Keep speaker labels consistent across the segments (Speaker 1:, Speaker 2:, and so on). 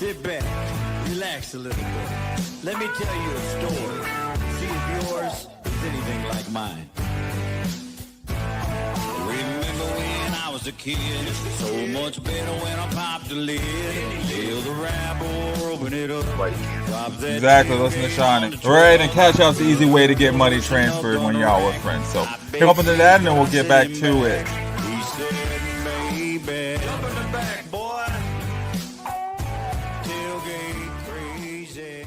Speaker 1: Sit back, relax a little bit. Let me tell you a story. See if yours is anything like mine. Remember when I was a kid? So much better when I popped the lid. Feel the rap or open it up.
Speaker 2: Exactly, listen to Shiny. Right, and Cash Out's the easy way to get money transferred when y'all with friends. So, jump into that and then we'll get back to it.
Speaker 1: He said, baby, jump in the back, boy. Tailgate crazy.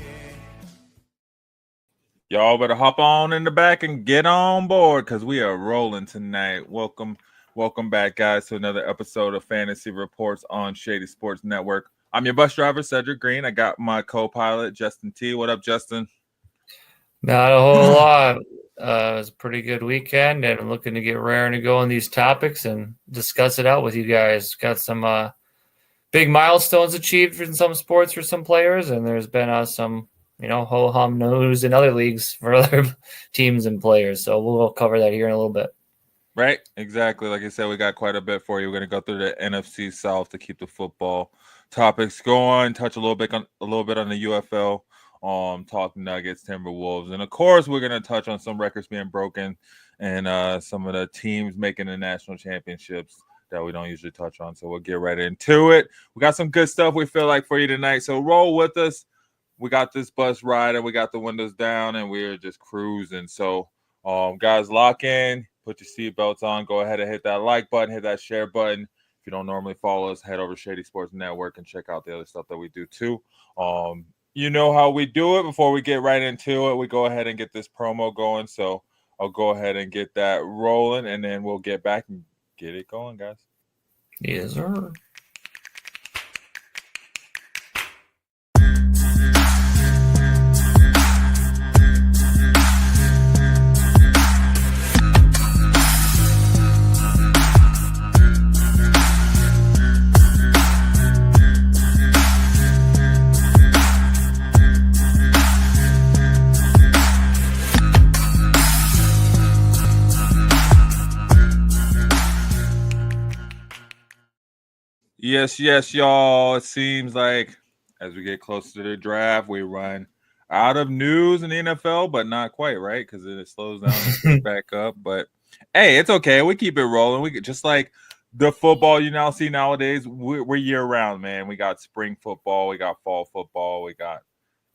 Speaker 2: Y'all better hop on in the back and get on board because we are rolling tonight. Welcome back, guys, to another episode of Fantasy Reports on Shady Sports Network. I'm your bus driver, Cedric Green. I got my co-pilot, Justin T. What up, Justin?
Speaker 3: Not a whole lot. It was a pretty good weekend, and I'm looking to get raring to go on these topics and discuss it out with you guys. Got some big milestones achieved in some sports for some players, and there's been some, ho-hum news in other leagues for other teams and players. So we'll cover that here in a little bit.
Speaker 2: Right, exactly. Like I said, we got quite a bit for you. We're going to go through the NFC South to keep the football topics going, touch a little bit on the UFL, talk Nuggets, Timberwolves, and of course we're going to touch on some records being broken and some of the teams making the national championships that we don't usually touch on. So we'll get right into it. We got some good stuff we feel like for you tonight, so roll with us. We got this bus ride and we got the windows down and we're just cruising. So guys, lock in, put your seatbelts on, go ahead and hit that like button, hit that share button. If you don't normally follow us, head over to Shady Sports Network and check out the other stuff that we do too. You know how we do it. Before we get right into it, we go ahead and get this promo going. So I'll go ahead and get that rolling, and then we'll get back and get it going, guys.
Speaker 3: Yes, sir.
Speaker 2: Yes, y'all. It seems like as we get closer to the draft, we run out of news in the NFL, but not quite, right? Because it slows down and picks back up. But hey, it's okay. We keep it rolling. We just like the football you now see nowadays. We're year round, man. We got spring football, we got fall football, we got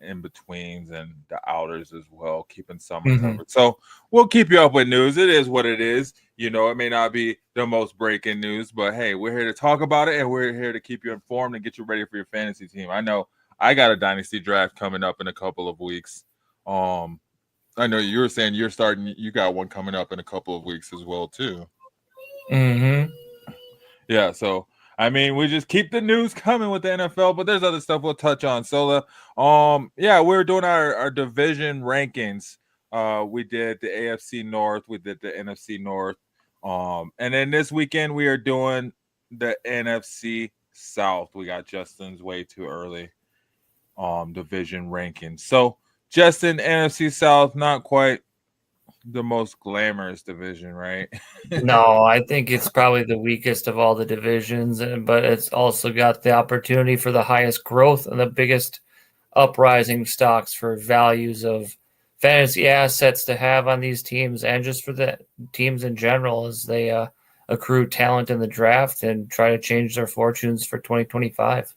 Speaker 2: in betweens and the outers as well, keeping summer covered. So we'll keep you up with news. It is what it is. It may not be the most breaking news, but hey, we're here to talk about it and we're here to keep you informed and get you ready for your fantasy team. I know I got a dynasty draft coming up in a couple of weeks. I know you were saying you got one coming up in a couple of weeks as well too. Yeah, so I mean, we just keep the news coming with the NFL, but there's other stuff we'll touch on. So, we're doing our division rankings. We did the AFC North, we did the NFC North, and then this weekend we are doing the NFC South. We got Justin's way too early division rankings. So, Justin, NFC South, not quite the most glamorous division, right?
Speaker 3: No, I think it's probably the weakest of all the divisions, but it's also got the opportunity for the highest growth and the biggest uprising stocks for values of fantasy assets to have on these teams and just for the teams in general as they accrue talent in the draft and try to change their fortunes for 2025.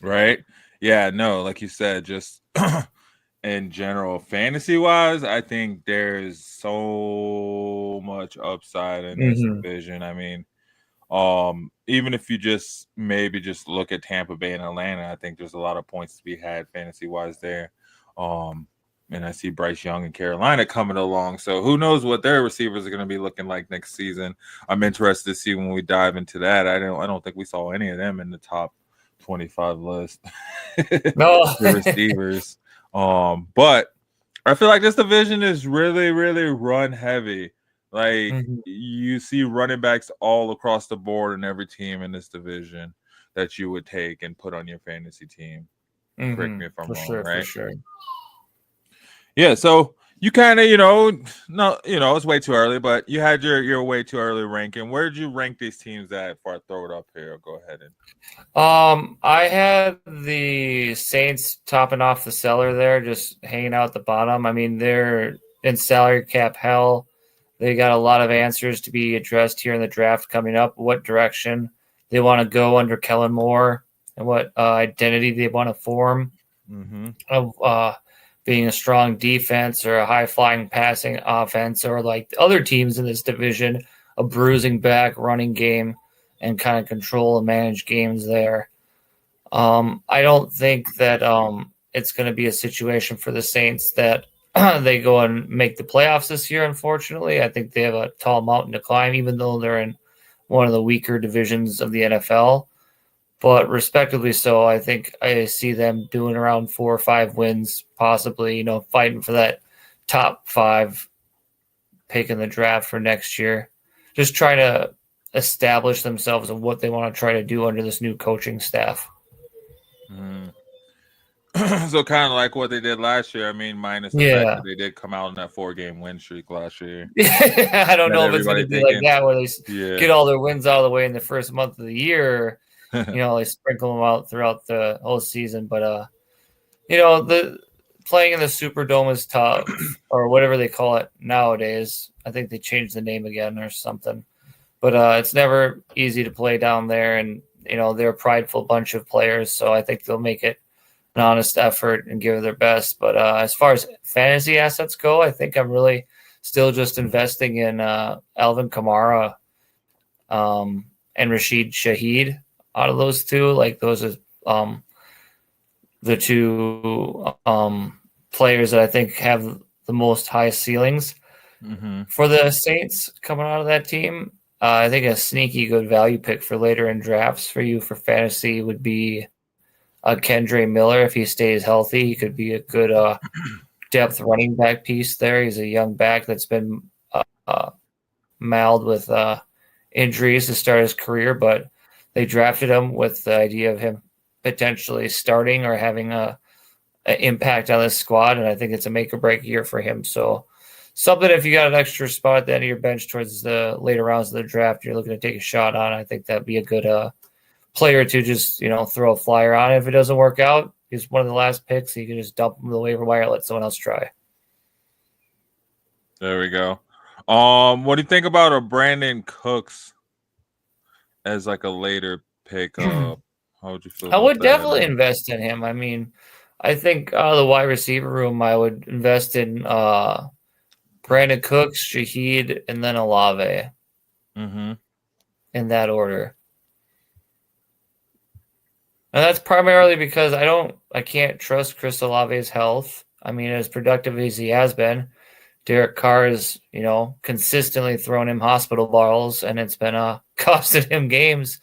Speaker 2: Right? Yeah, no, like you said, just in general, fantasy-wise, I think there's so much upside in this division. I mean, even if you just look at Tampa Bay and Atlanta, I think there's a lot of points to be had fantasy-wise there. And I see Bryce Young and Carolina coming along. So who knows what their receivers are going to be looking like next season. I'm interested to see when we dive into that. I don't think we saw any of them in the top 25 list.
Speaker 3: No.
Speaker 2: The receivers. But I feel like this division is really, really run heavy. Like you see running backs all across the board in every team in this division that you would take and put on your fantasy team. Correct me if I'm wrong, right?
Speaker 3: For sure.
Speaker 2: Yeah, so You kind of, no, it's way too early, but you had your way too early ranking. Where did you rank these teams at before I throw it up here? Go ahead and.
Speaker 3: I had the Saints topping off the cellar there, just hanging out at the bottom. I mean, they're in salary cap hell. They got a lot of answers to be addressed here in the draft coming up. What direction they want to go under Kellen Moore and what identity they want to form of being a strong defense or a high-flying passing offense, or like the other teams in this division, a bruising back running game and kind of control and manage games there. I don't think that it's going to be a situation for the Saints that they go and make the playoffs this year, unfortunately. I think they have a tall mountain to climb, even though they're in one of the weaker divisions of the NFL. But respectively so, I think I see them doing around 4 or 5 wins, possibly, fighting for that top 5 pick in the draft for next year. Just trying to establish themselves and what they want to try to do under this new coaching staff.
Speaker 2: So kind of like what they did last year. I mean, minus the fact that they did come out in that 4-game win streak last year.
Speaker 3: I don't know if it's going to be like that, where they get all their wins out of the way in the first month of the year. They sprinkle them out throughout the whole season. But, the playing in the Superdome is tough, or whatever they call it nowadays. I think they changed the name again or something. But it's never easy to play down there, and, they're a prideful bunch of players, so I think they'll make it an honest effort and give it their best. But as far as fantasy assets go, I think I'm really still just investing in Alvin Kamara and Rashid Shaheed. Out of those two, like those are the two players that I think have the most high ceilings for the Saints coming out of that team. I think a sneaky good value pick for later in drafts for you for fantasy would be Kendre Miller. If he stays healthy, he could be a good depth running back piece there. He's a young back that's been mauled with injuries to start his career, but they drafted him with the idea of him potentially starting or having an impact on this squad, and I think it's a make or break year for him. So something, if you got an extra spot at the end of your bench towards the later rounds of the draft, you're looking to take a shot on, I think that'd be a good player to just, throw a flyer on. If it doesn't work out, he's one of the last picks. You can just dump him to the waiver wire, let someone else try.
Speaker 2: There we go. What do you think about a Brandon Cooks as like a later pick? How would you feel?
Speaker 3: I would definitely invest in him. I mean, I think the wide receiver room, I would invest in Brandon Cooks, Shaheed, and then Olave. In that order. And that's primarily because I can't trust Chris Olave's health. I mean, as productive as he has been, Derek Carr has, consistently thrown him hospital balls, and it's been costing him games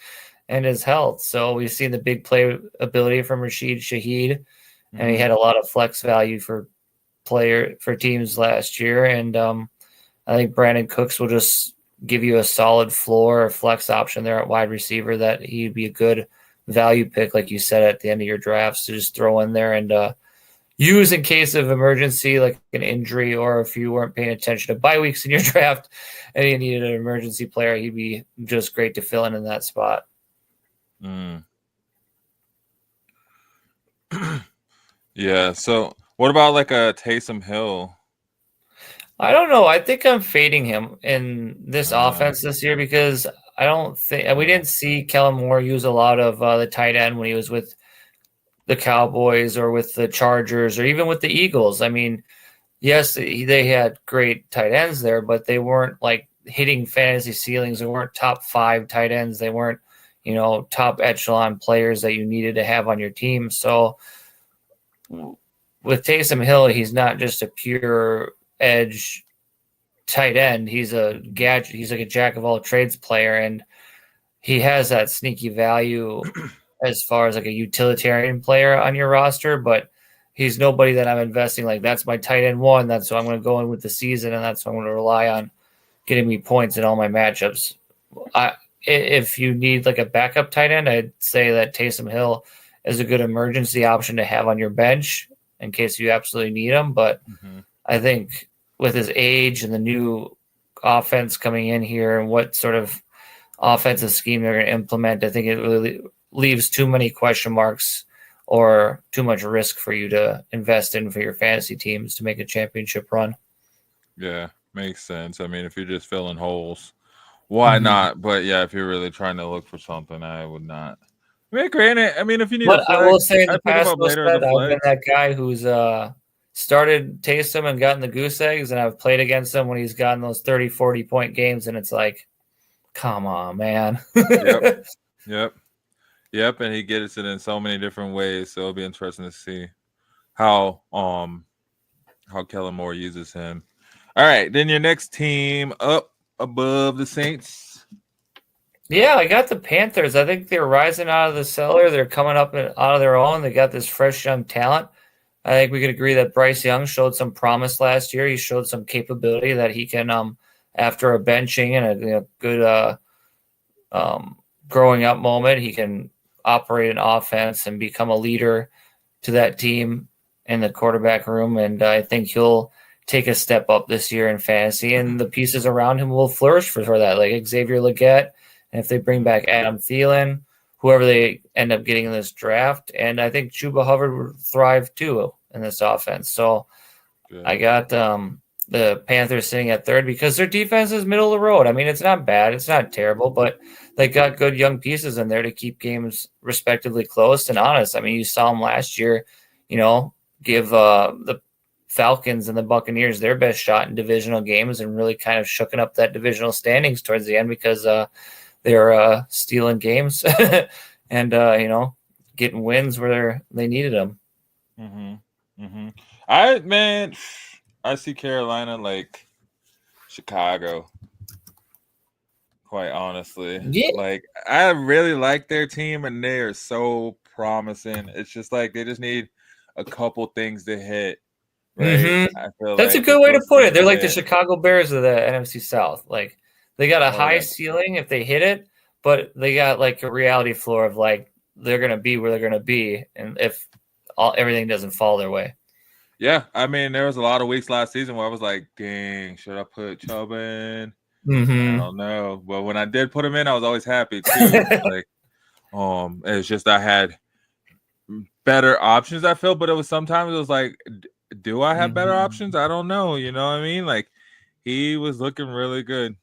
Speaker 3: and his health. So we've seen the big play ability from Rashid Shaheed, and he had a lot of flex value for teams last year. And I think Brandon Cooks will just give you a solid floor or flex option there at wide receiver that he'd be a good value pick, like you said, at the end of your drafts to just throw in there and use in case of emergency, like an injury, or if you weren't paying attention to bye weeks in your draft and you needed an emergency player, he'd be just great to fill in that spot.
Speaker 2: Yeah. So what about like a Taysom Hill?
Speaker 3: I don't know. I think I'm fading him in this offense this year because I don't think we didn't see Kellen Moore use a lot of the tight end when he was with the Cowboys or with the Chargers or even with the Eagles. I mean, yes, they had great tight ends there, but they weren't like hitting fantasy ceilings. They weren't top 5 tight ends. They weren't, top echelon players that you needed to have on your team. So with Taysom Hill, he's not just a pure edge tight end. He's a gadget. He's like a jack of all trades player, and he has that sneaky value as far as like a utilitarian player on your roster, but he's nobody that I'm investing like that's my tight end one. That's what I'm going to go in with the season, and that's what I'm going to rely on getting me points in all my matchups. If you need like a backup tight end, I'd say that Taysom Hill is a good emergency option to have on your bench in case you absolutely need him. But I think with his age and the new offense coming in here and what sort of offensive scheme they're going to implement, I think it really leaves too many question marks or too much risk for you to invest in for your fantasy teams to make a championship run.
Speaker 2: Yeah, makes sense. I mean, if you're just filling holes, why not? But yeah, if you're really trying to look for something, I would not. I mean, granted, I mean, if you need a
Speaker 3: But
Speaker 2: flex,
Speaker 3: I will say in
Speaker 2: I
Speaker 3: the
Speaker 2: pick him
Speaker 3: past,
Speaker 2: up later as a
Speaker 3: I've been
Speaker 2: flex.
Speaker 3: that guy who's started Taysom and gotten the goose eggs, and I've played against him when he's gotten those 30, 40-point games, and it's like, come on, man.
Speaker 2: Yep, and he gets it in so many different ways. So it'll be interesting to see how Kellen Moore uses him. All right, then your next team up above the Saints.
Speaker 3: Yeah, I got the Panthers. I think they're rising out of the cellar. They're coming up out of their own. They got this fresh young talent. I think we could agree that Bryce Young showed some promise last year. He showed some capability that he can, after a benching and a good growing up moment, he can operate an offense and become a leader to that team in the quarterback room. And I think he'll take a step up this year in fantasy, and the pieces around him will flourish for that, like Xavier Legette. And if they bring back Adam Thielen, whoever they end up getting in this draft, and I think Chuba Hubbard would thrive too in this offense. So I got the Panthers sitting at third because their defense is middle of the road. I mean, it's not bad. It's not terrible, but they got good young pieces in there to keep games respectively close and honest. I mean, you saw them last year, give the Falcons and the Buccaneers their best shot in divisional games and really kind of shooking up that divisional standings towards the end because they're stealing games and, getting wins where they needed them.
Speaker 2: I see Carolina like Chicago, quite honestly.
Speaker 3: Yeah.
Speaker 2: Like, I really like their team, and they are so promising. It's just like they just need a couple things to hit, right? I feel
Speaker 3: that's
Speaker 2: like
Speaker 3: a good way to put it. They're like the
Speaker 2: hit.
Speaker 3: Chicago Bears of the NFC South. Like, they got a high ceiling if they hit it, but they got like a reality floor of like they're going to be where they're going to be, and if everything doesn't fall their way.
Speaker 2: Yeah, I mean, there was a lot of weeks last season where I was like, dang, should I put Chubb in? I don't know. But when I did put him in, I was always happy too. It's just I had better options, I feel, but sometimes it was like, do I have better options? I don't know. You know what I mean? Like, he was looking really good.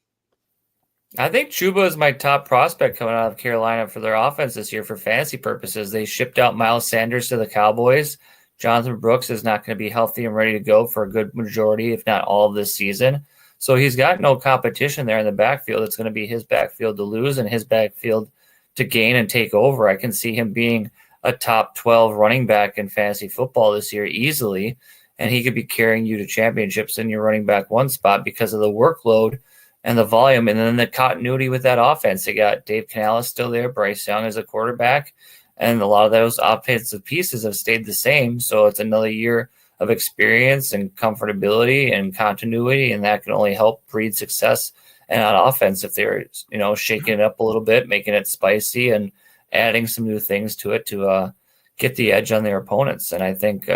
Speaker 3: I think Chuba is my top prospect coming out of Carolina for their offense this year for fantasy purposes. They shipped out Miles Sanders to the Cowboys. Jonathan Brooks is not going to be healthy and ready to go for a good majority, if not all of this season. So he's got no competition there in the backfield. It's going to be his backfield to lose and his backfield to gain and take over. I can see him being a top 12 running back in fantasy football this year easily, and he could be carrying you to championships in your running back one spot because of the workload and the volume and then the continuity with that offense. They got Dave Canales still there, Bryce Young as a quarterback, and a lot of those offensive pieces have stayed the same. So it's another year of experience and comfortability and continuity, and that can only help breed success and on offense if they're, shaking it up a little bit, making it spicy and adding some new things to it to get the edge on their opponents. And I think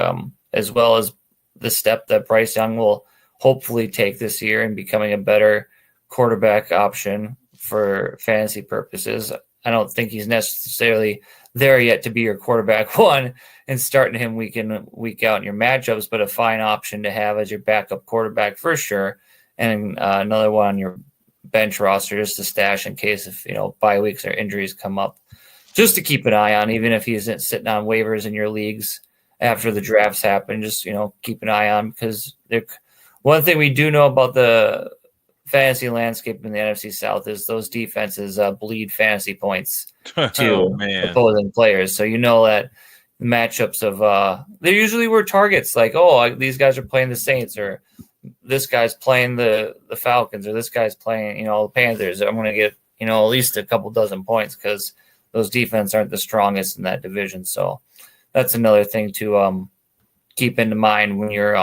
Speaker 3: as well as the step that Bryce Young will hopefully take this year in becoming a better quarterback option for fantasy purposes, I don't think he's necessarily there yet to be your quarterback one and starting him week in, week out in your matchups, but a fine option to have as your backup quarterback for sure. And another one on your bench roster just to stash in case if, bye weeks or injuries come up, just to keep an eye on, even if he isn't sitting on waivers in your leagues after the drafts happen, just, keep an eye on because one thing we do know about the fantasy landscape in the NFC South is those defenses bleed fantasy points to opposing players. So that matchups of they usually were targets like, these guys are playing the Saints or this guy's playing the Falcons or this guy's playing, the Panthers. I'm going to get, at least a couple dozen points because those defense aren't the strongest in that division. So that's another thing to keep in mind when you're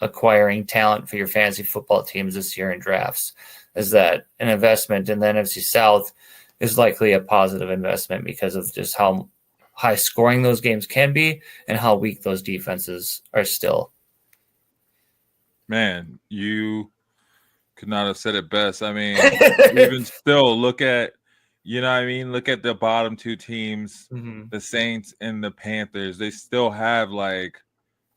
Speaker 3: acquiring talent for your fantasy football teams this year in drafts, is that an investment in the NFC South is likely a positive investment because of just how high scoring those games can be and how weak those defenses are still.
Speaker 2: Man, you could not have said it best. I mean, even still, look at, you know what I mean? Look at the bottom two teams, the Saints and the Panthers. They still have like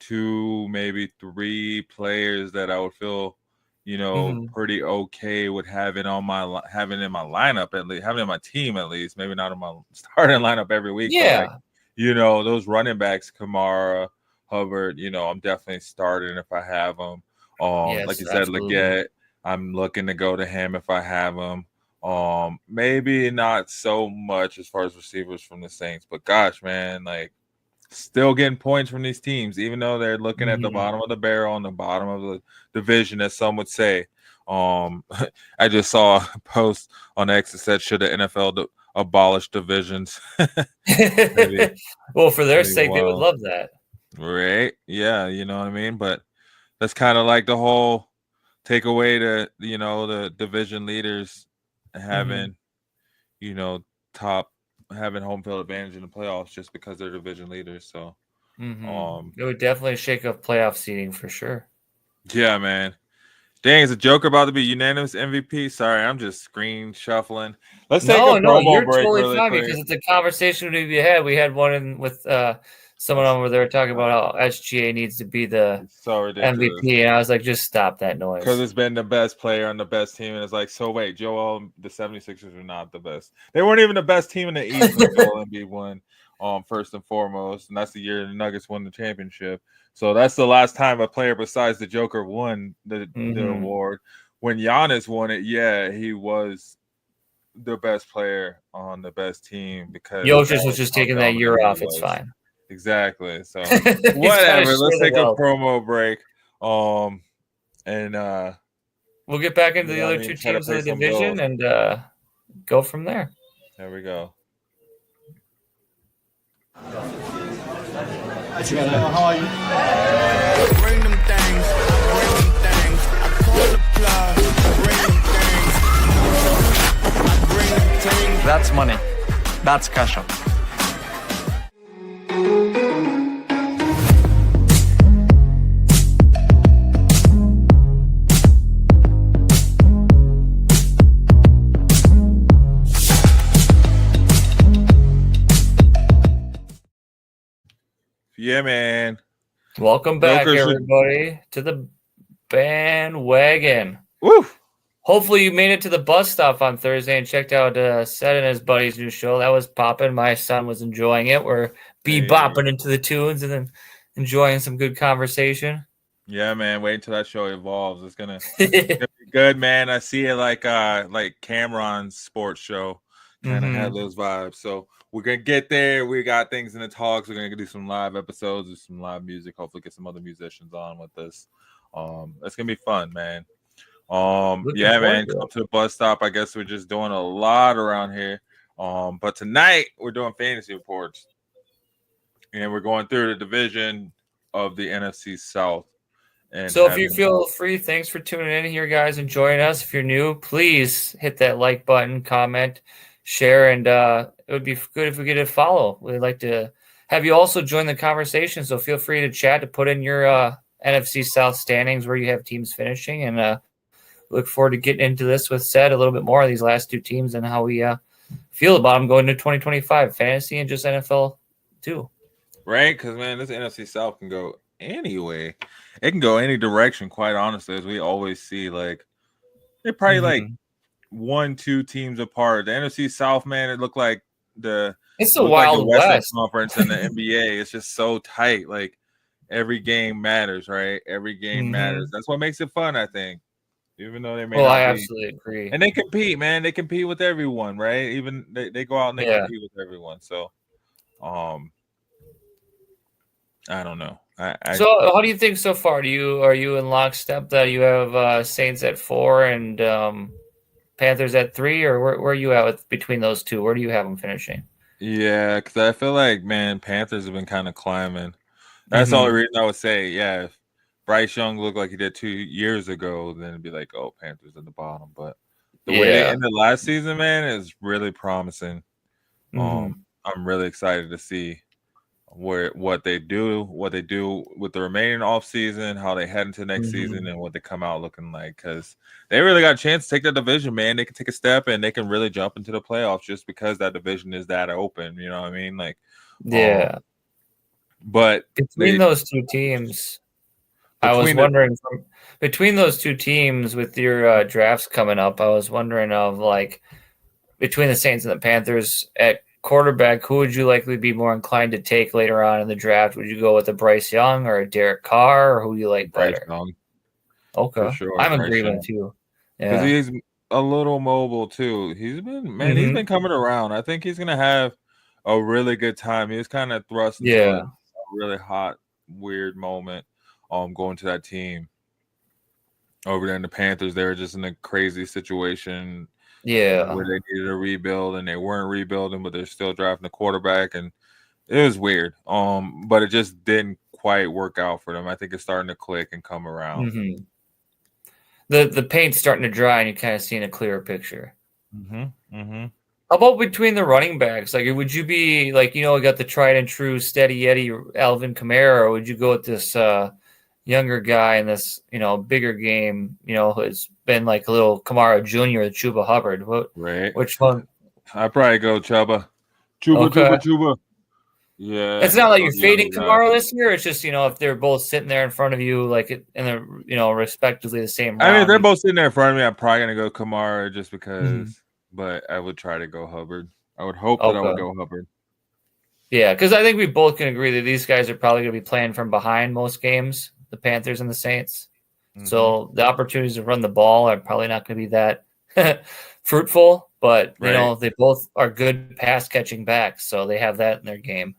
Speaker 2: 2, maybe 3 players that I would feel, pretty okay with having in my lineup at least, having in my team at least. Maybe not in my starting lineup every week, but like, those running backs, Kamara, Hubbard, I'm definitely starting if I have them. Like you said,
Speaker 3: absolutely.
Speaker 2: Leggett, I'm looking to go to him if I have him. Maybe not so much as far as receivers from the Saints, but gosh, man, like still getting points from these teams, even though they're looking at the bottom of the barrel and the bottom of the division, as some would say. I just saw a post on X that said, should the NFL abolish divisions?
Speaker 3: Well, for their sake, they would love that.
Speaker 2: Right. Yeah, you know what I mean? But that's kind of like the whole take away the division leaders having having home field advantage in the playoffs just because they're division leaders. So
Speaker 3: it would definitely shake up playoff seeding for sure.
Speaker 2: Yeah, man. Dang, is the Joker about to be unanimous MVP? Sorry, I'm just screen shuffling. Let's take a promo break
Speaker 3: totally
Speaker 2: really
Speaker 3: fine
Speaker 2: quick.
Speaker 3: Because it's a conversation we had. We had one with someone on where they were talking about how SGA needs to be the MVP, and I was like, just stop that noise.
Speaker 2: Because it's been the best player on the best team, and it's like, so wait, Joel, the 76ers are not the best. They weren't even the best team in the East when Joel Embiid won, first and foremost, and that's the year the Nuggets won the championship. So that's the last time a player besides the Joker won the award. When Giannis won it, yeah, he was the best player on the best team because
Speaker 3: Jokic was just taking that year off. It's fine.
Speaker 2: Exactly. So whatever. Let's take a promo break. And
Speaker 3: we'll get back into the other two teams of the division and go from there.
Speaker 2: There we go.
Speaker 4: How are you? Bring them things, bring them things. I call the plug, bring them things. I bring them things. That's money. That's cash up.
Speaker 2: Yeah, man.
Speaker 3: Welcome back, everybody, to the bandwagon.
Speaker 2: Woo!
Speaker 3: Hopefully you made it to the bus stop on Thursday and checked out Seth and his buddy's new show. That was popping. My son was enjoying it. We're bebopping into the tunes and then enjoying some good conversation.
Speaker 2: Yeah, man. Wait until that show evolves. It's gonna be good, man. I see it like Cameron's sports show. Kind of have those vibes. So we're gonna get there. We got things in the talks. We're gonna do some live episodes, do some live music. Hopefully, get some other musicians on with us. It's gonna be fun, man. Yeah, man. Come to the bus stop. I guess we're just doing a lot around here. But tonight we're doing fantasy reports, and we're going through the division of the NFC South. And
Speaker 3: so if you feel free, thanks for tuning in here, guys, and joining us. If you're new, please hit that like button, comment, share, and it would be good if we get a follow. We'd like to have you also join the conversation, so feel free to chat, to put in your NFC South standings where you have teams finishing, and look forward to getting into this with Seth a little bit more of these last two teams and how we feel about them going to 2025, fantasy and just NFL too.
Speaker 2: Right, because, man, this NFC South can go anyway. It can go any direction, quite honestly, as we always see. Like, they're probably like 1-2 teams apart. The NFC South, man, it looked like
Speaker 3: it's the Wild West
Speaker 2: Conference in the NBA. It's just so tight. Like, every game matters, right? Every game matters. That's what makes it fun, I think. Even though they may
Speaker 3: I absolutely agree.
Speaker 2: And they compete, man. They compete with everyone, right? Even they go out and they compete with everyone. So, I don't know.
Speaker 3: So how do you think so far? Are you in lockstep that you have Saints at 4 and Panthers at 3, or where are you at between those two? Where do you have them finishing?
Speaker 2: Yeah, because I feel like, man, Panthers have been kind of climbing. That's the only reason I would say, yeah, if Bryce Young looked like he did 2 years ago, then it'd be like, oh, Panthers at the bottom. But the way they ended last season, man, is really promising. I'm really excited to see what they do with the remaining off season, how they head into next season, and what they come out looking like. Because they really got a chance to take that division, man. They can take a step and they can really jump into the playoffs just because that division is that open. You know what I mean? Like,
Speaker 3: Yeah.
Speaker 2: But
Speaker 3: between those two teams, I was wondering between those two teams with your drafts coming up, I was wondering of like between the Saints and the Panthers at quarterback, who would you likely be more inclined to take later on in the draft? Would you go with a Bryce Young or a Derek Carr, or who you like better?
Speaker 2: Bryce Young.
Speaker 3: Okay,
Speaker 2: for sure.
Speaker 3: I'm agreeing with you.
Speaker 2: Because he's a little mobile too. He's been coming around. I think he's gonna have a really good time. He was kind of thrust into a really hot, weird moment. Going to that team over there in the Panthers, they were just in a crazy situation.
Speaker 3: Yeah,
Speaker 2: where they needed a rebuild and they weren't rebuilding, but they're still drafting a quarterback, and it was weird. But it just didn't quite work out for them. I think it's starting to click and come around.
Speaker 3: The paint's starting to dry, and you're kind of seeing a clearer picture. How about between the running backs? Like, would you be like, we got the tried and true steady Eddie Alvin Kamara, or would you go with this younger guy in this, bigger game, who's been like a little Kamara Jr. or Chuba Hubbard? Which one?
Speaker 2: I'd probably go Chuba. Chuba. Yeah.
Speaker 3: It's not like you're fading Kamara this year. It's just, if they're both sitting there in front of you, like in the, respectively the same round.
Speaker 2: I mean, if they're both sitting there in front of me, I'm probably going to go Kamara just because, but I would try to go Hubbard. I would hope that I would go Hubbard.
Speaker 3: Yeah, because I think we both can agree that these guys are probably going to be playing from behind most games, the Panthers and the Saints. So the opportunities to run the ball are probably not going to be that fruitful, but, they both are good pass catching backs, so they have that in their game.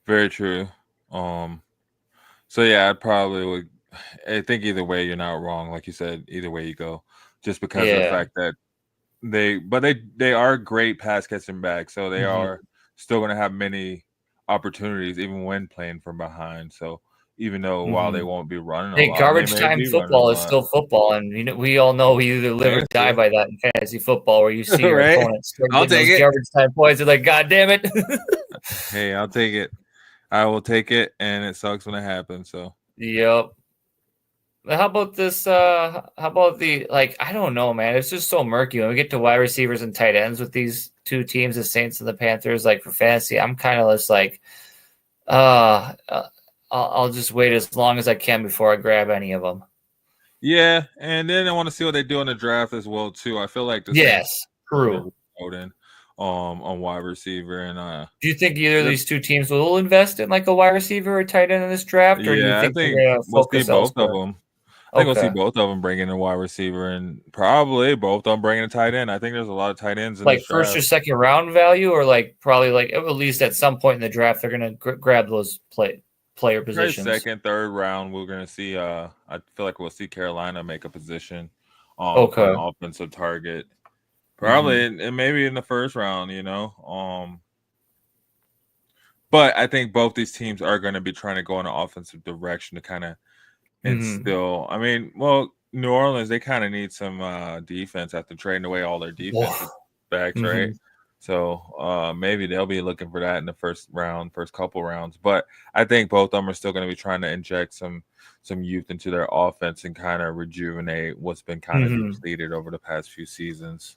Speaker 2: Very true. So, yeah, I think either way you're not wrong. Like you said, either way you go, just because of the fact that they are great pass catching backs, so they are still going to have many opportunities even when playing from behind. So even though while they won't be running,
Speaker 3: garbage time football is still football, and we all know we either live or die by that in fantasy football, where you see your opponents those garbage time points. You're like, God damn it!
Speaker 2: Hey, I'll take it. I will take it, and it sucks when it happens. So
Speaker 3: yep. How about this? How about I don't know, man. It's just so murky when we get to wide receivers and tight ends with these two teams, the Saints and the Panthers. Like for fantasy, I'm kind of just like, I'll just wait as long as I can before I grab any of them.
Speaker 2: Yeah, and then I want to see what they do in the draft as well too. I feel like
Speaker 3: true.
Speaker 2: On wide receiver, and
Speaker 3: do you think either of these two teams will invest in like a wide receiver or tight end in this draft? Or do you think
Speaker 2: we'll see both of them. I think we'll see both of them bringing a wide receiver, and probably both of them bringing a tight end. I think there's a lot of tight ends in
Speaker 3: like first or second round value, or probably at least at some point in the draft they're going to grab those player positions.
Speaker 2: Second, third round, we're going to see. I feel like we'll see Carolina make a position on an offensive target, probably, and maybe in the first round. But I think both these teams are going to be trying to go in an offensive direction to kind of instill. I mean, New Orleans, they kind of need some defense after trading away all their defensive backs, right? So maybe they'll be looking for that in the first couple rounds. But I think both of them are still going to be trying to inject some youth into their offense and kind of rejuvenate what's been kind of depleted over the past few seasons.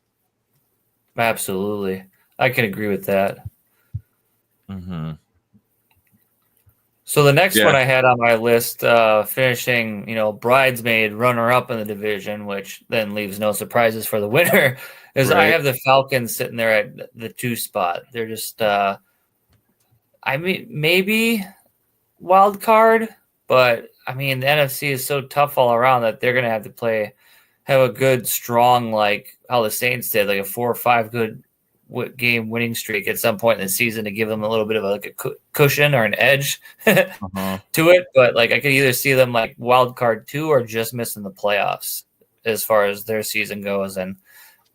Speaker 3: Absolutely. I can agree with that. So the next one I had on my list, finishing, bridesmaid runner-up in the division, which then leaves no surprises for the winner, is I have the Falcons sitting there at the 2 spot. They're just, maybe wild card, but the NFC is so tough all around that they're going to have to have a good, strong, like how the Saints did, like a 4 or 5 good game winning streak at some point in the season to give them a little bit of a cushion or an edge to it. But I could either see them like wild card 2 or just missing the playoffs as far as their season goes. And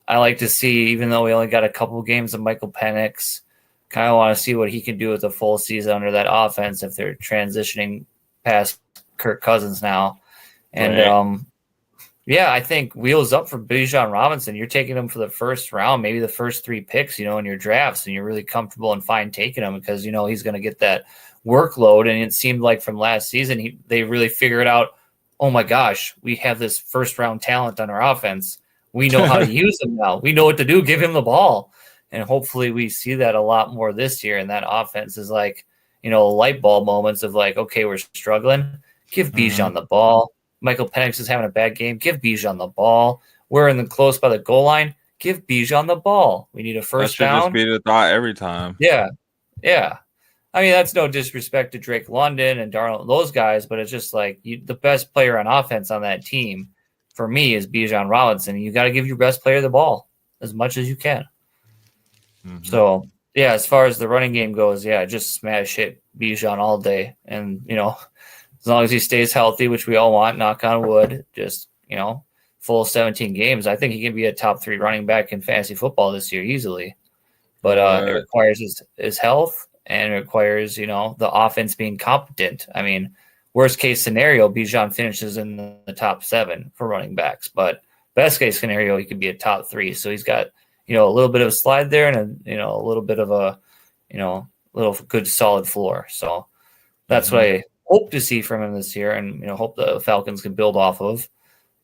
Speaker 3: I like to see, even though we only got a couple games of Michael Penix, kind of want to see what he can do with a full season under that offense if they're transitioning past Kirk Cousins now. And Yeah, I think wheels up for Bijan Robinson. You're taking him for the first round, maybe the first 3 picks, in your drafts, and you're really comfortable and fine taking him because he's going to get that workload. And it seemed like from last season, they really figured out, oh my gosh, we have this first round talent on our offense. We know how to use him now. We know what to do. Give him the ball. And hopefully we see that a lot more this year. And that offense is like, light bulb moments of like, okay, we're struggling. Give Bijan the ball. Michael Penix is having a bad game. Give Bijan the ball. We're in the close by the goal line. Give Bijan the ball. We need a first down.
Speaker 2: That should just be the thought every time.
Speaker 3: Yeah. Yeah. I mean, that's no disrespect to Drake London and Darnold, those guys, but it's just like the best player on offense on that team for me is Bijan Robinson. You got to give your best player the ball as much as you can. So, yeah, as far as the running game goes, just smash hit Bijan all day. And, as long as he stays healthy, which we all want, knock on wood, just, full 17 games, I think he can be a top 3 running back in fantasy football this year easily. But it requires his health, and it requires, the offense being competent. I mean, worst case scenario, Bijan finishes in the top 7 for running backs. But best case scenario, he could be a top 3. So he's got, a little bit of a slide there and a little bit of a, little good solid floor. So that's what I hope to see from him this year, and hope the Falcons can build off of.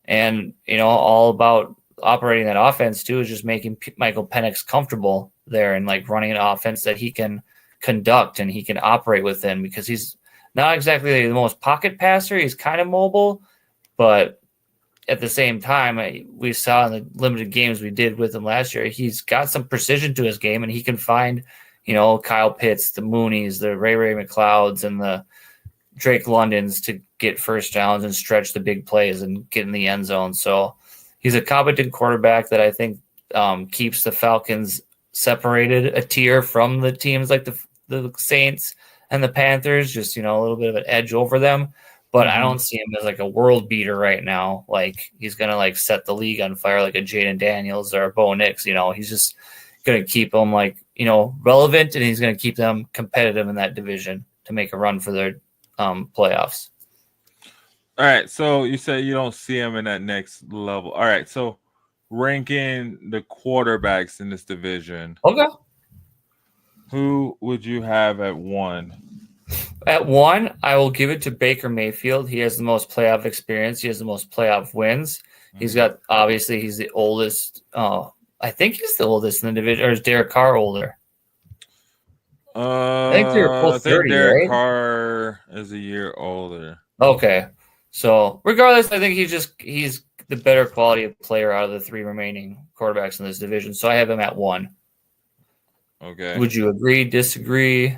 Speaker 3: And all about operating that offense too is just making Michael Penix comfortable there and like running an offense that he can conduct and he can operate within, because he's not exactly the most pocket passer. He's kind of mobile, but at the same time, we saw in the limited games we did with him last year, he's got some precision to his game, and he can find, Kyle Pitts, the Moonies, the Ray McLeods, and the Drake Londons to get first downs and stretch the big plays and get in the end zone. So he's a competent quarterback that I think keeps the Falcons separated a tier from the teams like the Saints and the Panthers, just, a little bit of an edge over them. But I don't see him as like a world beater right now. Like he's going to like set the league on fire like a Jaden Daniels or a Bo Nix. He's just going to keep them like, relevant, and he's going to keep them competitive in that division to make a run for their playoffs.
Speaker 2: All right. So you say you don't see him in that next level. All right. So ranking the quarterbacks in this division.
Speaker 3: Okay.
Speaker 2: Who would you have at 1?
Speaker 3: At 1, I will give it to Baker Mayfield. He has the most playoff experience. He has the most playoff wins. He's got, obviously, he's the oldest. I think he's the oldest in the division. Or is Derek Carr older?
Speaker 2: I
Speaker 3: think they're both 30,
Speaker 2: Derek
Speaker 3: right?
Speaker 2: Carr is a year older.
Speaker 3: Okay. So, regardless, I think he's the better quality of player out of the 3 remaining quarterbacks in this division. So, I have him at 1.
Speaker 2: Okay.
Speaker 3: Would you agree, disagree?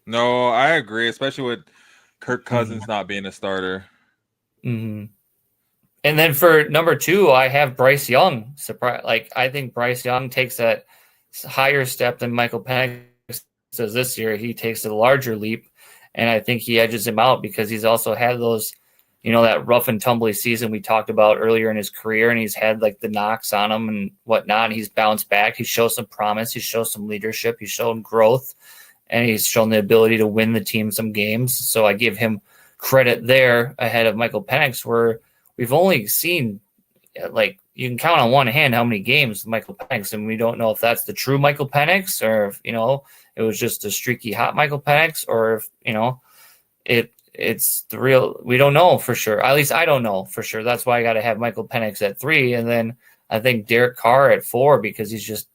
Speaker 2: No, I agree, especially with Kirk Cousins not being a starter.
Speaker 3: Mm-hmm. And then for number 2, I have Bryce Young. I think Bryce Young takes that higher step than Michael Penix does this year. He takes a larger leap, and I think he edges him out because he's also had those, that rough and tumbly season we talked about earlier in his career, and he's had like the knocks on him and whatnot. And he's bounced back. He shows some promise. He shows some leadership. He's shown growth. And he's shown the ability to win the team some games. So I give him credit there ahead of Michael Penix, where we've only seen, like, you can count on one hand how many games Michael Penix, and we don't know if that's the true Michael Penix or if, it was just a streaky hot Michael Penix, or if, it's the real, we don't know for sure. At least I don't know for sure. That's why I got to have Michael Penix at 3. And then I think Derek Carr at 4, because he's just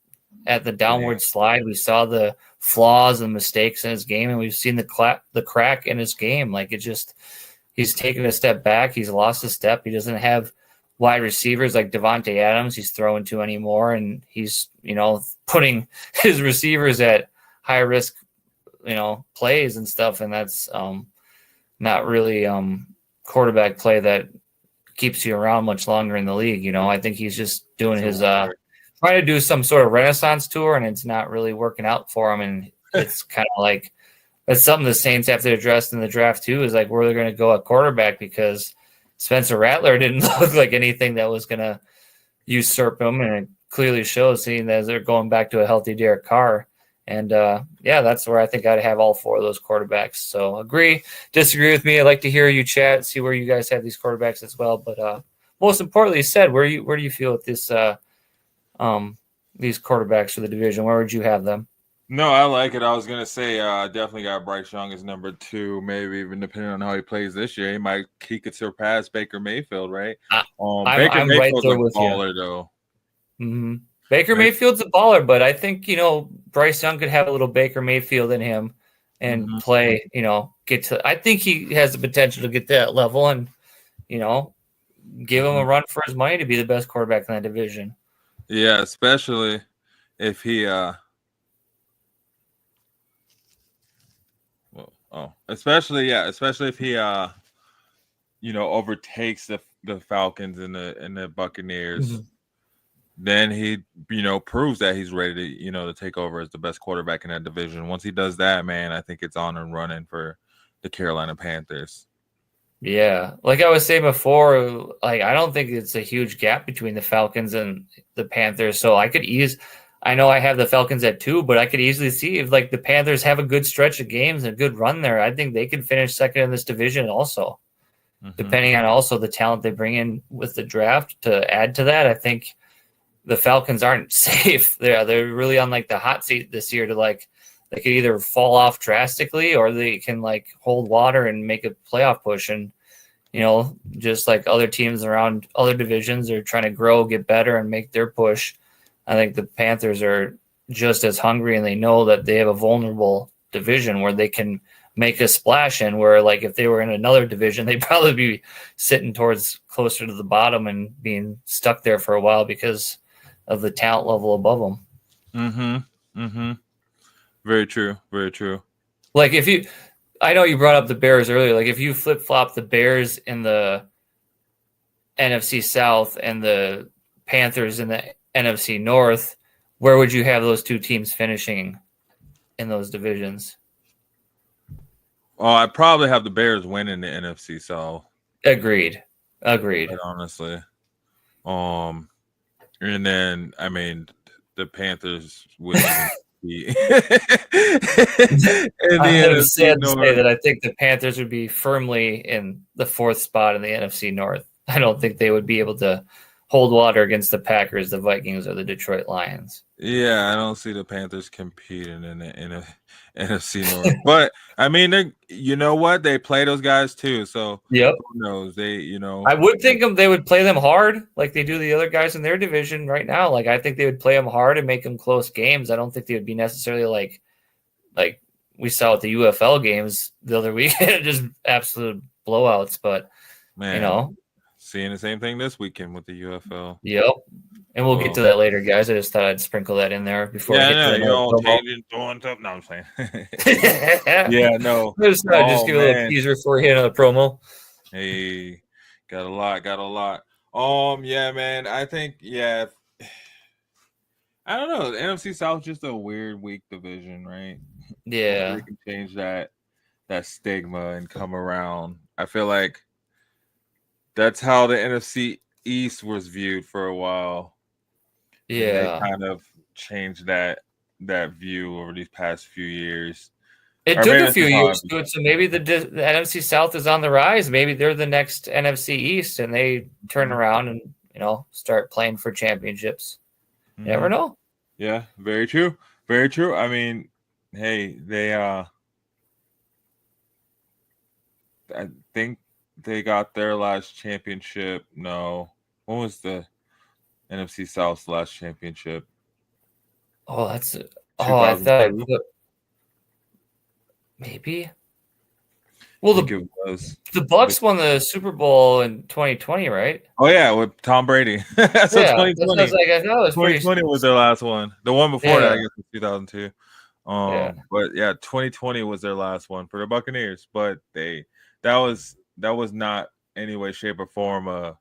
Speaker 3: at the downward slide. We saw the flaws and mistakes in his game, and we've seen the crack in his game. Like, he's taken a step back. He's lost a step. He doesn't have wide receivers like Devontae Adams he's throwing to anymore, and he's putting his receivers at high risk plays and stuff, and that's not really quarterback play that keeps you around much longer in the league. I think he's just doing his trying to do some sort of renaissance tour, and it's not really working out for him. And it's kind of like, that's something the Saints have to address in the draft too, is like where they're going to go at quarterback, because Spencer Rattler didn't look like anything that was going to usurp him. And it clearly shows, seeing as they're going back to a healthy Derek Carr. And that's where I think I'd have all 4 of those quarterbacks. So agree, disagree with me. I'd like to hear you chat, see where you guys have these quarterbacks as well. But most importantly, where do you feel with this these quarterbacks for the division? Where would you have them?
Speaker 2: No, I like it. I was gonna say definitely got Bryce Young as number 2, maybe even depending on how he plays this year. He could surpass Baker Mayfield, right?
Speaker 3: I'm right there with
Speaker 2: baller,
Speaker 3: you.
Speaker 2: Though.
Speaker 3: Mm-hmm. Baker Mayfield's a baller, but I think Bryce Young could have a little Baker Mayfield in him and play. Get to. I think he has the potential to get to that level, and give him a run for his money to be the best quarterback in that division.
Speaker 2: Yeah, especially if he especially if he overtakes the Falcons and the Buccaneers.
Speaker 3: Mm-hmm.
Speaker 2: Then he proves that he's ready to take over as the best quarterback in that division. Once he does that, man, I think it's on and running for the Carolina Panthers.
Speaker 3: Yeah, like I was saying before, I don't think it's a huge gap between the Falcons and the Panthers. So I know I have the Falcons at 2, but I could easily see if the Panthers have a good stretch of games and a good run there. I think they could finish second in this division also, depending on also the talent they bring in with the draft to add to that. I think the Falcons aren't safe. They're really on the hot seat this year to they could either fall off drastically or they can hold water and make a playoff push. And, just like other teams around other divisions are trying to grow, get better and make their push. I think the Panthers are just as hungry and they know that they have a vulnerable division where they can make a splash in, where if they were in another division, they'd probably be sitting towards closer to the bottom and being stuck there for a while because of the talent level above them.
Speaker 2: Very true. Very true.
Speaker 3: I know you brought up the Bears earlier. If you flip-flop the Bears in the NFC South and the Panthers in the NFC North, where would you have those 2 teams finishing in those divisions?
Speaker 2: Oh, I probably have the Bears winning the NFC South.
Speaker 3: Agreed.
Speaker 2: Honestly. And then, the Panthers would be in the
Speaker 3: I'm sad
Speaker 2: North.
Speaker 3: to say that I think the Panthers would be firmly in the 4th spot in the NFC North. I don't think they would be able to hold water against the Packers, the Vikings, or the Detroit Lions.
Speaker 2: Yeah, I don't see the Panthers competing in the NFC North. But you know what? They play those guys too. So
Speaker 3: yep.
Speaker 2: Who knows?
Speaker 3: I would think they would play them hard, like they do the other guys in their division right now. I think they would play them hard and make them close games. I don't think they would be necessarily like we saw with the UFL games the other weekend, just absolute blowouts. But
Speaker 2: man, seeing the same thing this weekend with the UFL.
Speaker 3: Yep. And we'll get to that later, guys. I just thought I'd sprinkle that in there before we get to
Speaker 2: you're all changing, throwing stuff. No, I'm saying. Yeah, no.
Speaker 3: Just give a little teaser for you in a promo.
Speaker 2: Hey, got a lot. Yeah, man. I think, I don't know. The NFC South is just a weird, weak division, right?
Speaker 3: Yeah.
Speaker 2: We can change that stigma and come around. I feel like that's how the NFC East was viewed for a while.
Speaker 3: Yeah,
Speaker 2: they kind of changed that view over these past few years.
Speaker 3: It took a few years to do it, so maybe the NFC South is on the rise. Maybe they're the next NFC East, and they turn around and start playing for championships. You never know.
Speaker 2: Yeah, very true. Very true. Hey, they I think they got their last championship. No, when was the NFC South's last championship?
Speaker 3: Oh, I thought maybe. Well, the Bucs won the Super Bowl in 2020, right?
Speaker 2: Oh yeah, with Tom Brady. So 2020.
Speaker 3: I thought it was
Speaker 2: 2020 was their last one. The one before that, I guess, was 2002. But 2020 was their last one for the Buccaneers. But that was not any way, shape, or form a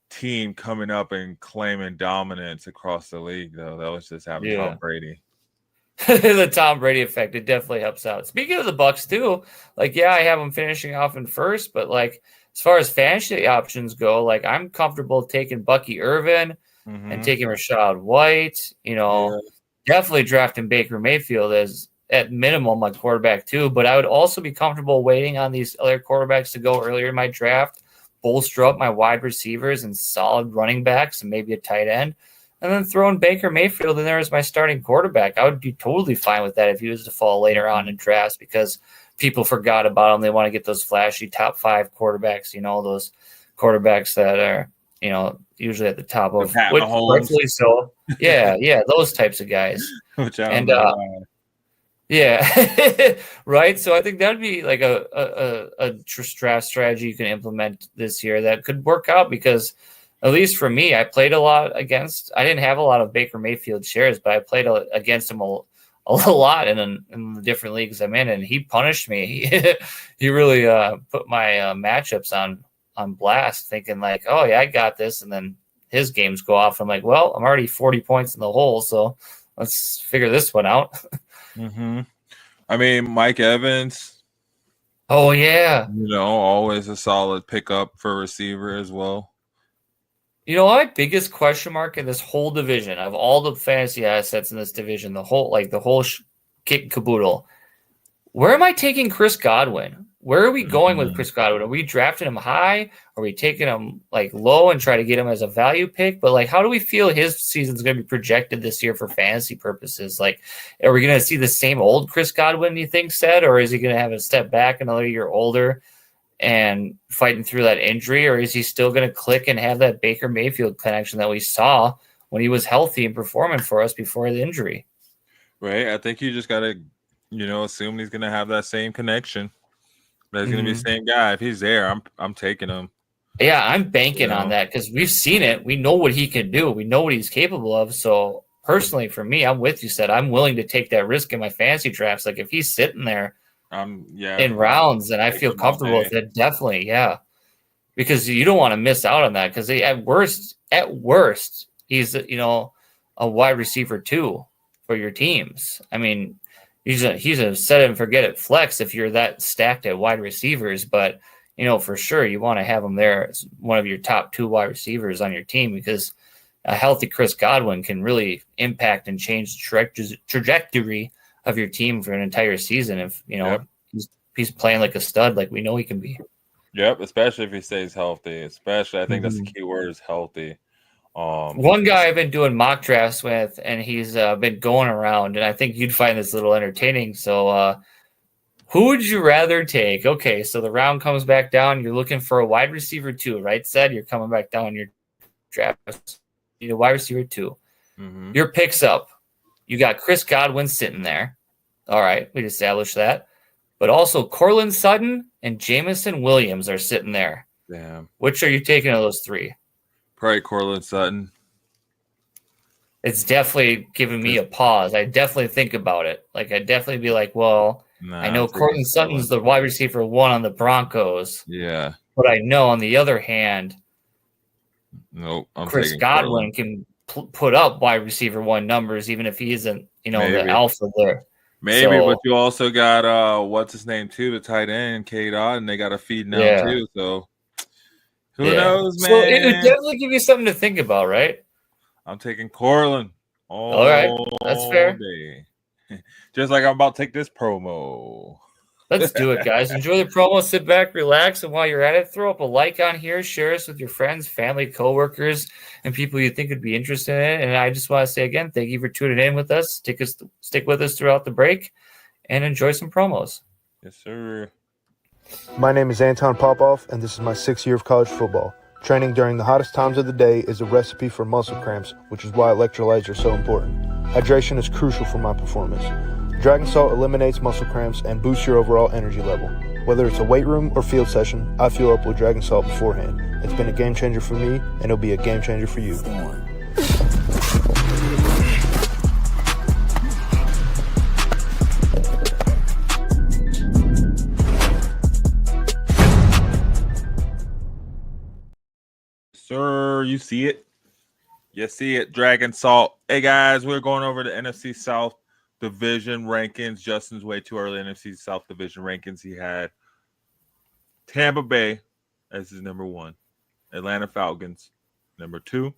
Speaker 2: team coming up and claiming dominance across the league, though. That was just having Tom Brady.
Speaker 3: The Tom Brady effect, it definitely helps out. Speaking of the Bucs too, I have them finishing off in first, but as far as fantasy options go, I'm comfortable taking Bucky Irvin and taking Rashad White, definitely drafting Baker Mayfield as at minimum my quarterback too, but I would also be comfortable waiting on these other quarterbacks to go earlier in my draft, bolster up my wide receivers and solid running backs and maybe a tight end, and then throwing Baker Mayfield in there as my starting quarterback. I would be totally fine with that if he was to fall later on in drafts because people forgot about him. They want to get those flashy top 5 quarterbacks, those quarterbacks that are, usually at the top of, which rightfully so. Yeah, those types of guys.
Speaker 2: Which I don't know.
Speaker 3: Yeah, right. So I think that'd be like a draft strategy you can implement this year that could work out because, at least for me, I played a lot against. I didn't have a lot of Baker Mayfield shares, but I played against him a lot in the different leagues I'm in, and he punished me. He really put my matchups on blast, thinking like, "Oh yeah, I got this," and then his games go off. I'm like, "Well, I'm already 40 points in the hole, so let's figure this one out."
Speaker 2: Mm-hmm. I mean, Mike Evans.
Speaker 3: Oh yeah,
Speaker 2: always a solid pickup for receiver as well.
Speaker 3: My biggest question mark in this whole division of all the fantasy assets in this division, the whole kit and caboodle. Where am I taking Chris Godwin? Where are we going with Chris Godwin? Are we drafting him high? Are we taking him low and try to get him as a value pick? But how do we feel his season's going to be projected this year for fantasy purposes? Are we going to see the same old Chris Godwin, you think, Seth? Or is he going to have a step back another year older and fighting through that injury? Or is he still going to click and have that Baker Mayfield connection that we saw when he was healthy and performing for us before the injury?
Speaker 2: Right. I think you just got to, assume he's going to have that same connection. That he's going to be the same guy. If he's there, I'm taking him.
Speaker 3: Yeah, I'm banking on that because we've seen it. We know what he can do. We know what he's capable of. So personally, for me, I'm with you, Seth. I'm willing to take that risk in my fantasy drafts. If he's sitting there in rounds and I feel comfortable with it, definitely, yeah. Because you don't want to miss out on that because at worst, he's, a wide receiver 2 for your teams. I mean, he's a set it and forget it flex if you're that stacked at wide receivers, but for sure you want to have him there as one of your top 2 wide receivers on your team because a healthy Chris Godwin can really impact and change the trajectory of your team for an entire season if he's playing like a stud like we know he can be.
Speaker 2: Yep, especially if he stays healthy. Especially, I think that's the key word is healthy.
Speaker 3: One guy I've been doing mock drafts with, and he's been going around, and I think you'd find this a little entertaining. So, who would you rather take? Okay, so the round comes back down. You're looking for a wide receiver 2, right, Seth? You're coming back down your draft. You need a wide receiver 2.
Speaker 2: Mm-hmm.
Speaker 3: Your picks up. You got Chris Godwin sitting there. All right, we established that. But also Cortland Sutton and Jamison Williams are sitting there.
Speaker 2: Damn.
Speaker 3: Which are you taking of those 3?
Speaker 2: Probably Cortland Sutton.
Speaker 3: It's definitely giving me a pause. I definitely think about it. I'd definitely be like, well, I know Cortland Sutton's the wide receiver 1 on the Broncos.
Speaker 2: Yeah.
Speaker 3: But I know on the other hand,
Speaker 2: nope,
Speaker 3: Chris Godwin can put up wide receiver 1 numbers, even if he isn't, the alpha there.
Speaker 2: Maybe, but you also got what's his name too, the tight end, K-Dot, and they got a feed now too. So who knows, man?
Speaker 3: So it would definitely give you something to think about, right?
Speaker 2: I'm taking Cortland.
Speaker 3: All right, that's fair.
Speaker 2: Just like I'm about to take this promo.
Speaker 3: Let's do it, guys. Enjoy the promo. Sit back, relax, and while you're at it, throw up a like on here. Share us with your friends, family, coworkers, and people you think would be interested in it. And I just want to say again, thank you for tuning in with us. Stick with us throughout the break, and enjoy some promos.
Speaker 2: Yes, sir.
Speaker 5: My name is Anton Popoff, and this is my 6th year of college football. Training during the hottest times of the day is a recipe for muscle cramps, which is why electrolytes are so important. Hydration is crucial for my performance. Dragon Salt eliminates muscle cramps and boosts your overall energy level. Whether it's a weight room or field session, I fuel up with Dragon Salt beforehand. It's been a game changer for me, and it'll be a game changer for you.
Speaker 2: Sir, you see it? You see it, Dragon Salt. Hey, guys, we're going over the NFC South Division rankings. Justin's way too early. NFC South Division rankings. He had Tampa Bay as his number 1, Atlanta Falcons number 2,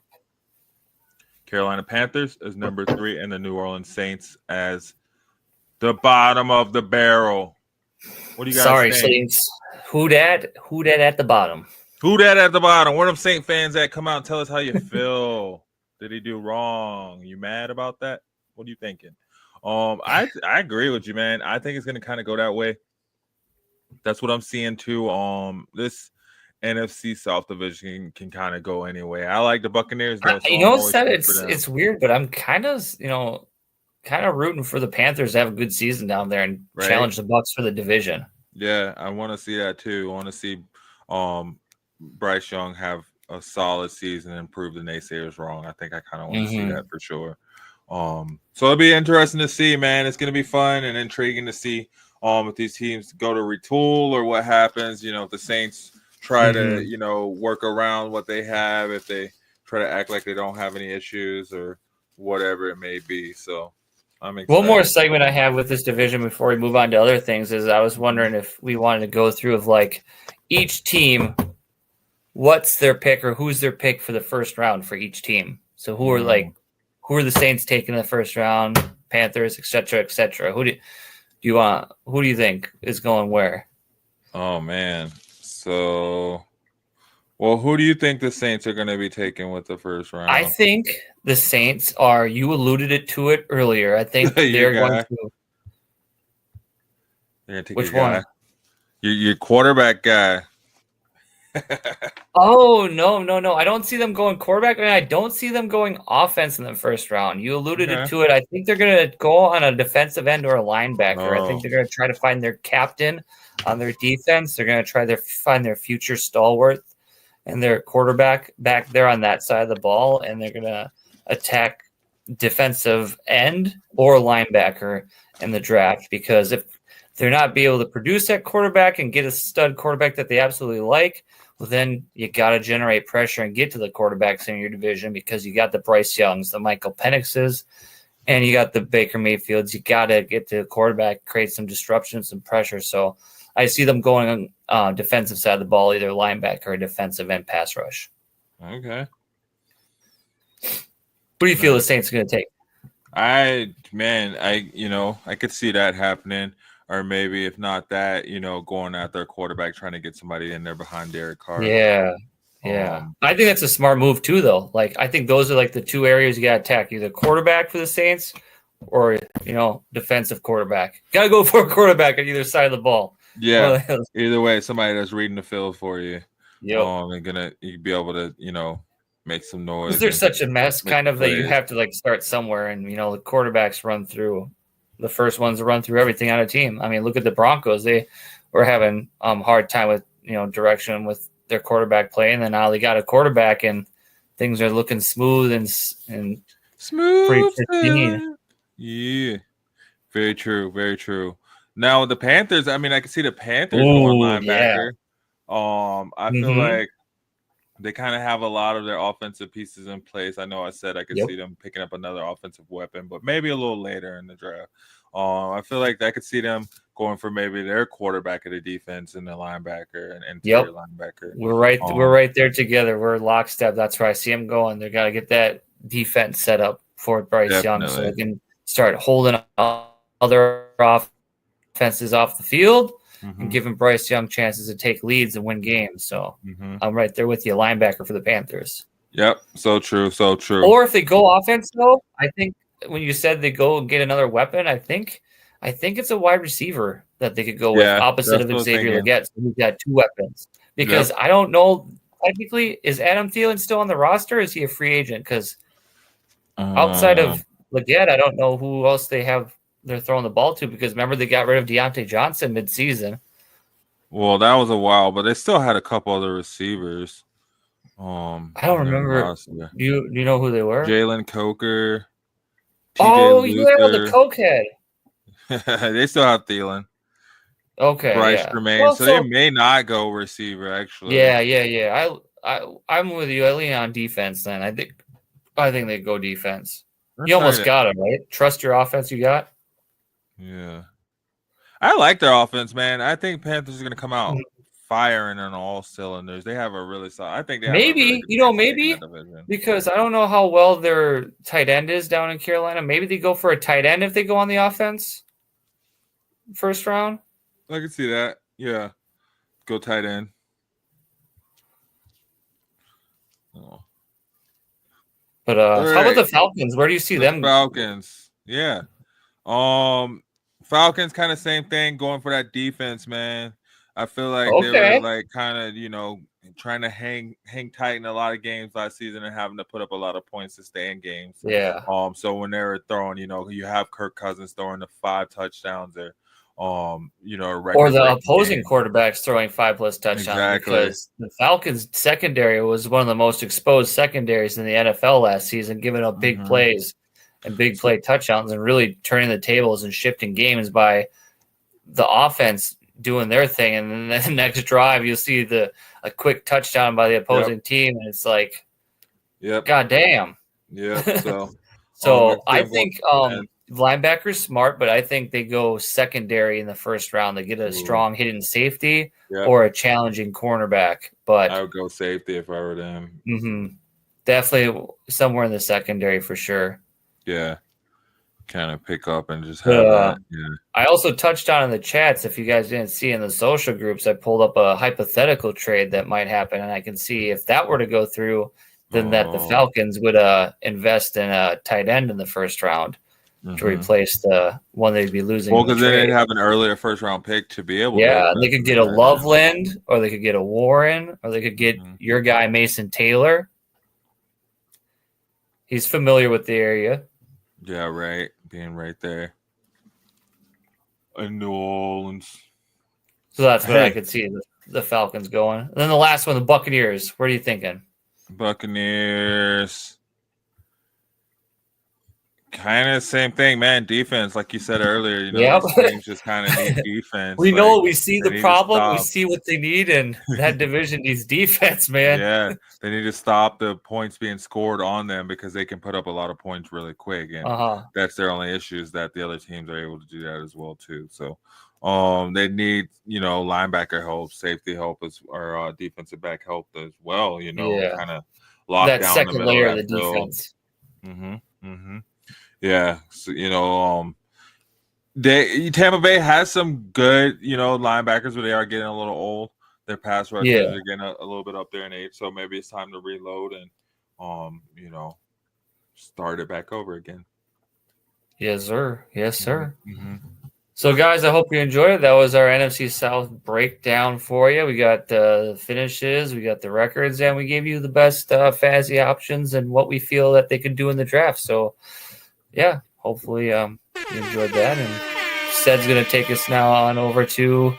Speaker 2: Carolina Panthers as number 3, and the New Orleans Saints as the bottom of the barrel. What do you guys
Speaker 3: Sorry,
Speaker 2: think?
Speaker 3: Saints. Who dat at the bottom?
Speaker 2: Who that at the bottom? Where them Saint fans at? Come out and tell us how you feel. Did he do wrong? You mad about that? What are you thinking? I agree with you, man. I think it's gonna kind of go that way. That's what I'm seeing too. This NFC South division can kind of go anyway. I like the Buccaneers though. So
Speaker 3: it's weird, but I'm kind of rooting for the Panthers to have a good season down there and challenge the Bucs for the division.
Speaker 2: Yeah, I want to see that too. I want to see Bryce Young have a solid season and prove the naysayers wrong. I think I kind of want to see that for sure. So it'll be interesting to see, man. It's going to be fun and intriguing to see if these teams go to retool or what happens. If the Saints try to, work around what they have, if they try to act like they don't have any issues or whatever it may be. So I'm excited.
Speaker 3: One more segment I have with this division before we move on to other things is I was wondering if we wanted to go through of like each team, what's their pick or who's their pick for the first round for each team. So who are the Saints taking in the first round, Panthers, et cetera, Who do you think is going where?
Speaker 2: Oh man. So who do you think the Saints are going to be taking with the first round?
Speaker 3: I think the Saints are, you alluded to it earlier. I think they're going to.
Speaker 2: They're going to take
Speaker 3: which
Speaker 2: your
Speaker 3: one?
Speaker 2: guy. Your quarterback guy.
Speaker 3: Oh, no. I don't see them going quarterback, and I don't see them going offense in the first round. You alluded to it. I think they're going to go on a defensive end or a linebacker. I think they're going to try to find their captain on their defense. They're going to try to find their future stalwart and their quarterback back there on that side of the ball, and they're going to attack defensive end or linebacker in the draft, because if they're not be able to produce that quarterback and get a stud quarterback that they absolutely like, well, then you got to generate pressure and get to the quarterbacks in your division, because you got the Bryce Youngs, the Michael Penixes, and you got the Baker Mayfields. You got to get to the quarterback, create some disruption, some pressure. So I see them going on defensive side of the ball, either linebacker or defensive end pass rush.
Speaker 2: Okay.
Speaker 3: What do you feel the Saints are going to take?
Speaker 2: I could see that happening. Or maybe if not that, going at their quarterback, trying to get somebody in there behind Derek Carr.
Speaker 3: Yeah. I think that's a smart move too, though. Like, I think those are like the two areas you got to attack: either quarterback for the Saints or defensive quarterback. Got to go for a quarterback on either side of the ball.
Speaker 2: Yeah. Either way, somebody that's reading the field for you.
Speaker 3: Yep.
Speaker 2: You'd be able to make some noise.
Speaker 3: There's such a mess, kind of, that you have to like start somewhere, and the quarterbacks run through. The first ones to run through everything on a team. I mean, look at the Broncos. They were having hard time with direction with their quarterback play, and then now they got a quarterback, and things are looking smooth and
Speaker 2: smooth.
Speaker 3: Pretty pristine.
Speaker 2: Yeah, very true. Now with the Panthers, I mean, I can see the Panthers going linebacker. Yeah. I feel like they kind of have a lot of their offensive pieces in place. I know I said I could see them picking up another offensive weapon, but maybe a little later in the draft. I feel like I could see them going for maybe their quarterback of the defense and the linebacker and interior linebacker.
Speaker 3: We're right there together. We're lockstep. That's where I see them going. They got to get that defense set up for Bryce Young so they can start holding other offenses off the field. And giving Bryce Young chances to take leads and win games. So I'm right there with you, linebacker for the Panthers.
Speaker 2: Yep, so true.
Speaker 3: Or if they go offense, though, I think when you said they go get another weapon, I think it's a wide receiver that they could go with, opposite of Xavier Legette. So he's got two weapons. Because I don't know, technically, is Adam Thielen still on the roster? Or is he a free agent? Because outside of Legette, I don't know who else they're throwing the ball to, because remember they got rid of Deontay Johnson mid-season.
Speaker 2: Well, that was a while, but they still had a couple other receivers.
Speaker 3: I don't remember. Do you know who they were?
Speaker 2: Jalen Coker.
Speaker 3: You have the cokehead.
Speaker 2: They still have Thielen.
Speaker 3: Okay.
Speaker 2: Bryce Tremaine. Well, so they may not go receiver, actually.
Speaker 3: Yeah. I'm with you. I lean on defense then. I think they go defense. You almost got it, right? Trust your offense you got.
Speaker 2: Yeah. I like their offense, man. I think Panthers are going to come out firing on all cylinders. They have a really solid. I think they have
Speaker 3: Maybe,
Speaker 2: a really good
Speaker 3: you know,
Speaker 2: chance of taking
Speaker 3: maybe
Speaker 2: that division.
Speaker 3: because I don't know how well their tight end is down in Carolina. Maybe they go for a tight end if they go on the offense first round.
Speaker 2: I can see that. Yeah, go tight end. Oh.
Speaker 3: But
Speaker 2: All
Speaker 3: how about
Speaker 2: right.
Speaker 3: the Falcons? Where do you see
Speaker 2: The
Speaker 3: them?
Speaker 2: Falcons. Yeah. Falcons kind of same thing, going for that defense, man. I feel like they were
Speaker 3: Okay.
Speaker 2: like kind of, you know, trying to hang tight in a lot of games last season and having to put up a lot of points to stay in games.
Speaker 3: Yeah.
Speaker 2: So when they were throwing, you know, you have Kirk Cousins throwing the 5 touchdowns there. You know,
Speaker 3: Or the opposing quarterbacks throwing 5+ touchdowns.
Speaker 2: Exactly.
Speaker 3: Because the Falcons secondary was one of the most exposed secondaries in the NFL last season, giving up big plays and big play touchdowns and really turning the tables and shifting games by the offense doing their thing. And then the next drive, you'll see a quick touchdown by the opposing team. And it's like, God damn.
Speaker 2: Yeah.
Speaker 3: So I think linebacker's smart, but I think they go secondary in the first round. They get a strong hidden safety or a challenging cornerback. But
Speaker 2: I would go safety if I were them.
Speaker 3: Definitely somewhere in the secondary for sure.
Speaker 2: Yeah. Kind of pick up and just have that. Yeah.
Speaker 3: I also touched on in the chats, if you guys didn't see in the social groups, I pulled up a hypothetical trade that might happen, and I can see if that were to go through, then that the Falcons would invest in a tight end in the first round to replace the one they'd be losing.
Speaker 2: Well, because they didn't have an earlier first round pick to be able to.
Speaker 3: Yeah, they could get a Loveland, or they could get a Warren, or they could get your guy Mason Taylor. He's familiar with the area.
Speaker 2: Yeah, right. Being right there in New Orleans.
Speaker 3: So that's what I could see the Falcons going. And then the last one, the Buccaneers. What are you thinking?
Speaker 2: Buccaneers. Kind of same thing, man. Defense, like you said earlier, you know, these teams just kind of need defense.
Speaker 3: We know, we see the problem, we see what they need, and that division needs defense, man.
Speaker 2: Yeah, they need to stop the points being scored on them because they can put up a lot of points really quick, and that's their only issue, is that the other teams are able to do that as well too. So, they need, you know, linebacker help, safety help, or defensive back help as well. You know, kind of lock
Speaker 3: that
Speaker 2: down
Speaker 3: second
Speaker 2: the middle
Speaker 3: layer
Speaker 2: of
Speaker 3: of the defense.
Speaker 2: Yeah, so, you know, Tampa Bay has some good, you know, linebackers, but they are getting a little old. Their pass rushers are getting a little bit up there in age, so maybe it's time to reload and, you know, start it back over again.
Speaker 3: Yes, sir. Yes, sir. So, guys, I hope you enjoyed it. That was our NFC South breakdown for you. We got the finishes, we got the records, and we gave you the best fantasy options and what we feel that they could do in the draft. So, yeah, hopefully you enjoyed that. And Ced's going to take us now on over to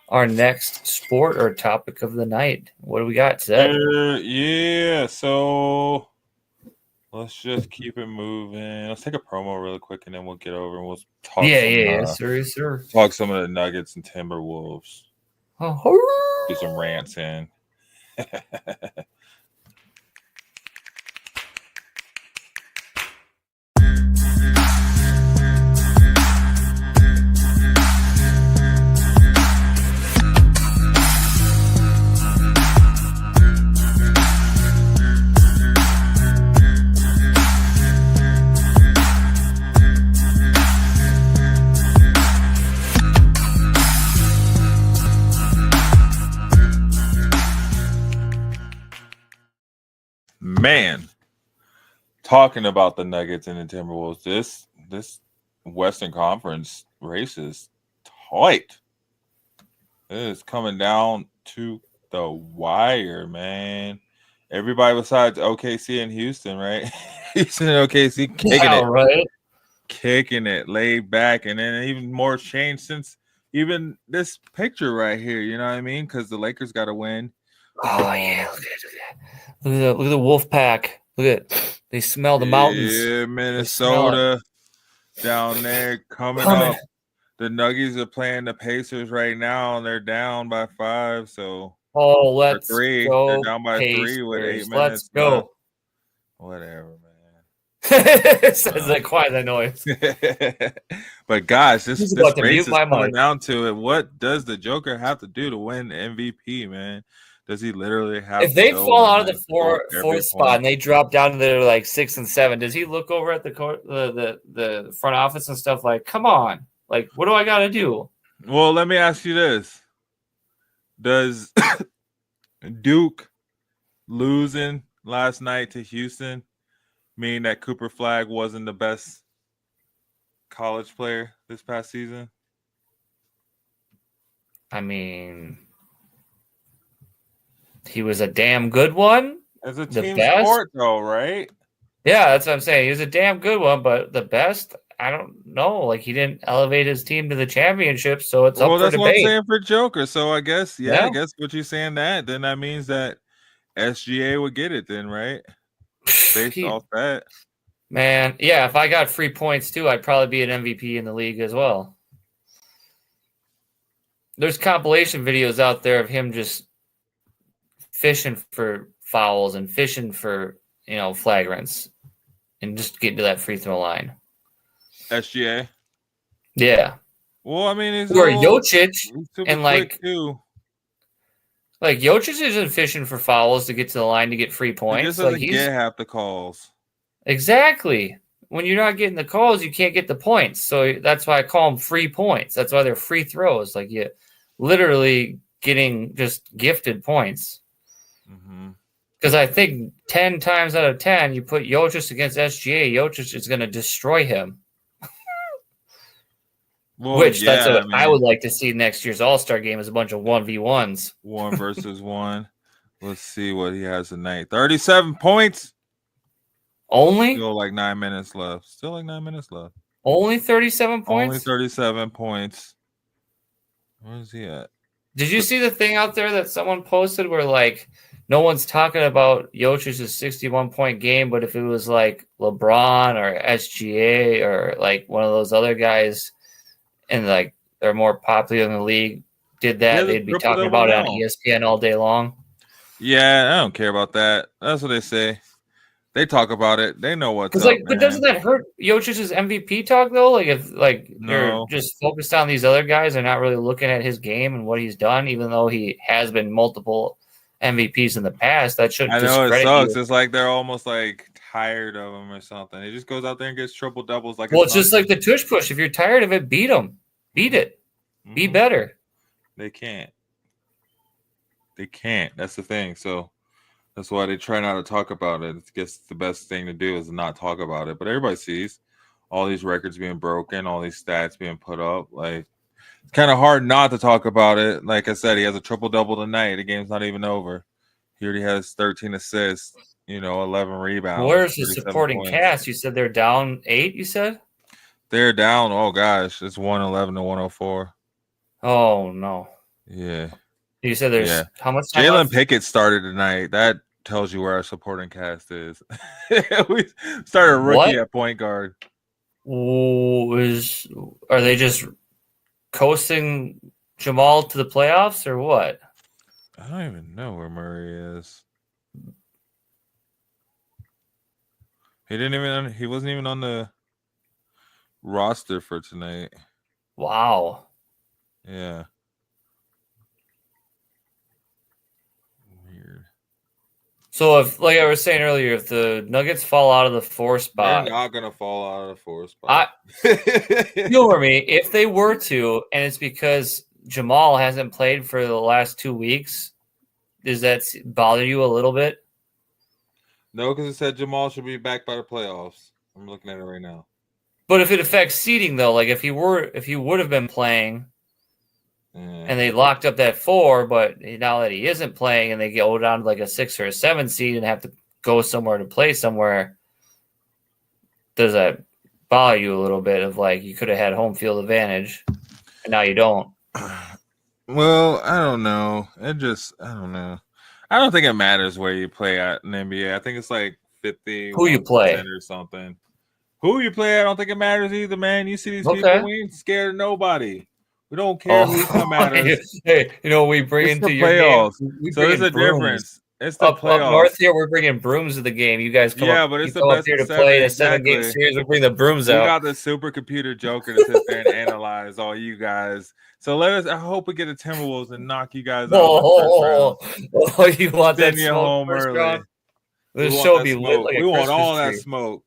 Speaker 3: our next sport or topic of the night. What do we got, Ced?
Speaker 2: Yeah, so let's just keep it moving. Let's take a promo really quick, and then we'll get over and we'll talk.
Speaker 3: Yes, sir.
Speaker 2: Talk some of the Nuggets and Timberwolves. Do some rants in. Man, talking about the Nuggets and the Timberwolves, this Western Conference race is tight. It is coming down to the wire, man. Everybody besides OKC and Houston, right? Houston and OKC kicking it,
Speaker 3: right?
Speaker 2: Kicking it, laid back, and then even more change since even this picture right here. You know what I mean? Because the Lakers got to win.
Speaker 3: Oh yeah, look at the wolf pack. Look at, they smell the mountains.
Speaker 2: Yeah, Minnesota down there coming up. The Nuggets are playing the Pacers right now, and they're down by 5. So
Speaker 3: let's
Speaker 2: go. They're down by
Speaker 3: Pacers.
Speaker 2: 3 with 8 minutes.
Speaker 3: Let's go.
Speaker 2: Whatever, man.
Speaker 3: Says like quiet that noise.
Speaker 2: But gosh, this
Speaker 3: He's about to
Speaker 2: race
Speaker 3: mute
Speaker 2: is
Speaker 3: my
Speaker 2: coming
Speaker 3: mic.
Speaker 2: down to it. What does the Joker have to do to win MVP, man? Does he literally have
Speaker 3: If
Speaker 2: to
Speaker 3: they
Speaker 2: go
Speaker 3: fall
Speaker 2: and,
Speaker 3: out of
Speaker 2: like,
Speaker 3: the
Speaker 2: score every
Speaker 3: fourth spot
Speaker 2: point?
Speaker 3: and they drop down to their like 6 and 7, does he look over at the front office and stuff like, come on, like what do I got to do?
Speaker 2: Well, let me ask you this: does Duke losing last night to Houston mean that Cooper Flagg wasn't the best college player this past season?
Speaker 3: I mean, he was a damn good one.
Speaker 2: As a
Speaker 3: The
Speaker 2: team
Speaker 3: best?
Speaker 2: sport, though, right?
Speaker 3: Yeah, that's what I'm saying. He was a damn good one, but the best, I don't know. Like he didn't elevate his team to the championship, so it's
Speaker 2: Well,
Speaker 3: up for
Speaker 2: that's what I'm
Speaker 3: debate.
Speaker 2: saying for Joker. So I guess,
Speaker 3: Yeah.
Speaker 2: I guess what you're saying then that means that SGA would get it then, right? Based off that.
Speaker 3: Man, yeah, if I got free points too, I'd probably be an MVP in the league as well. There's compilation videos out there of him just fishing for fouls and fishing for, flagrants and just getting to that free throw line.
Speaker 2: SGA.
Speaker 3: Yeah.
Speaker 2: Well, I mean, he's
Speaker 3: Jokic
Speaker 2: super
Speaker 3: and
Speaker 2: quick too.
Speaker 3: Like Jokic isn't fishing for fouls to get to the line to get free points.
Speaker 2: He just
Speaker 3: like
Speaker 2: doesn't get half the calls.
Speaker 3: Exactly. When you're not getting the calls, you can't get the points. So that's why I call them free points. That's why they're free throws. Like you literally getting just gifted points. Because I think 10 times out of 10, you put Jokic against SGA, Jokic is going to destroy him.
Speaker 2: Well,
Speaker 3: That's what I would like to see next year's All-Star game is a bunch of 1v1s.
Speaker 2: 1 versus 1. Let's see what he has tonight. 37 points.
Speaker 3: Only?
Speaker 2: Still like 9 minutes left.
Speaker 3: Only 37 points?
Speaker 2: Only 37 points. Where is he at?
Speaker 3: Did you see the thing out there that someone posted where like no one's talking about Jokic's 61-point game, but if it was like LeBron or SGA or like one of those other guys and like they're more popular in the league did that, they'd be talking about it on ESPN all day long.
Speaker 2: Yeah, I don't care about that. That's what they say. They talk about it. They know what's up.
Speaker 3: But doesn't that hurt Jokic's MVP talk though? Like if you're just focused on these other guys and not really looking at his game and what he's done, even though he has been multiple MVPs in the past, that should.
Speaker 2: I know it sucks. It's like they're almost like tired of him or something. He just goes out there and gets triple doubles. Like
Speaker 3: it's just like the tush push. If you're tired of it, beat him. Beat it. Be better.
Speaker 2: They can't. That's the thing. So. That's why they try not to talk about it. I guess the best thing to do is not talk about it. But everybody sees all these records being broken, all these stats being put up. Like it's kind of hard not to talk about it. Like I said, he has a triple-double tonight. The game's not even over. He already has 13 assists, 11 rebounds.
Speaker 3: Where's the supporting cast? You said they're down 8, you said?
Speaker 2: They're down. Oh, gosh. It's 111 to 104.
Speaker 3: Oh, no.
Speaker 2: Yeah.
Speaker 3: You said there's how much time
Speaker 2: Jalen
Speaker 3: left?
Speaker 2: Pickett started tonight. That tells you where our supporting cast is. We started a rookie at point guard.
Speaker 3: Are they just coasting Jamal to the playoffs or what?
Speaker 2: I don't even know where Murray is. He wasn't even on the roster for tonight.
Speaker 3: Wow.
Speaker 2: Yeah. Weird.
Speaker 3: So if, like I was saying earlier, if the Nuggets fall out of the 4 spot,
Speaker 2: they're not gonna fall out of the 4 spot.
Speaker 3: You know me. If they were to, and it's because Jamal hasn't played for the last 2 weeks, does that bother you a little bit?
Speaker 2: No, because it said Jamal should be back by the playoffs. I'm looking at it right now.
Speaker 3: But if it affects seeding, though, like if you would have been playing. And they locked up that 4, but now that he isn't playing and they go down to like a 6 or a 7 seed and have to go somewhere to play somewhere, does that bother you a little bit of like you could have had home field advantage and now you don't?
Speaker 2: Well, I don't know. I don't know. I don't think it matters where you play at in the NBA. I think it's like 50
Speaker 3: who you play
Speaker 2: or something. Who you play, I don't think it matters either, man. You see these people, we ain't scared of nobody. We don't care who come at us.
Speaker 3: Hey, we bring
Speaker 2: it's
Speaker 3: into
Speaker 2: the
Speaker 3: your
Speaker 2: playoffs.
Speaker 3: game.
Speaker 2: So there's a difference. It's the
Speaker 3: Up
Speaker 2: playoffs.
Speaker 3: north here, we're bringing brooms to the game. You guys come up,
Speaker 2: but it's
Speaker 3: you
Speaker 2: the
Speaker 3: come up
Speaker 2: best
Speaker 3: here to
Speaker 2: of 7,
Speaker 3: play in a 7-game
Speaker 2: exactly.
Speaker 3: series. We bring the brooms
Speaker 2: We
Speaker 3: out.
Speaker 2: got the supercomputer Joker to sit there and analyze all you guys. So I hope we get the Timberwolves and knock you guys out.
Speaker 3: You want that
Speaker 2: Send you
Speaker 3: smoke
Speaker 2: home
Speaker 3: first
Speaker 2: early.
Speaker 3: round? This
Speaker 2: We
Speaker 3: show
Speaker 2: want
Speaker 3: be
Speaker 2: that
Speaker 3: lit
Speaker 2: smoke.
Speaker 3: like a
Speaker 2: We want
Speaker 3: Christmas
Speaker 2: all that
Speaker 3: tree.
Speaker 2: smoke.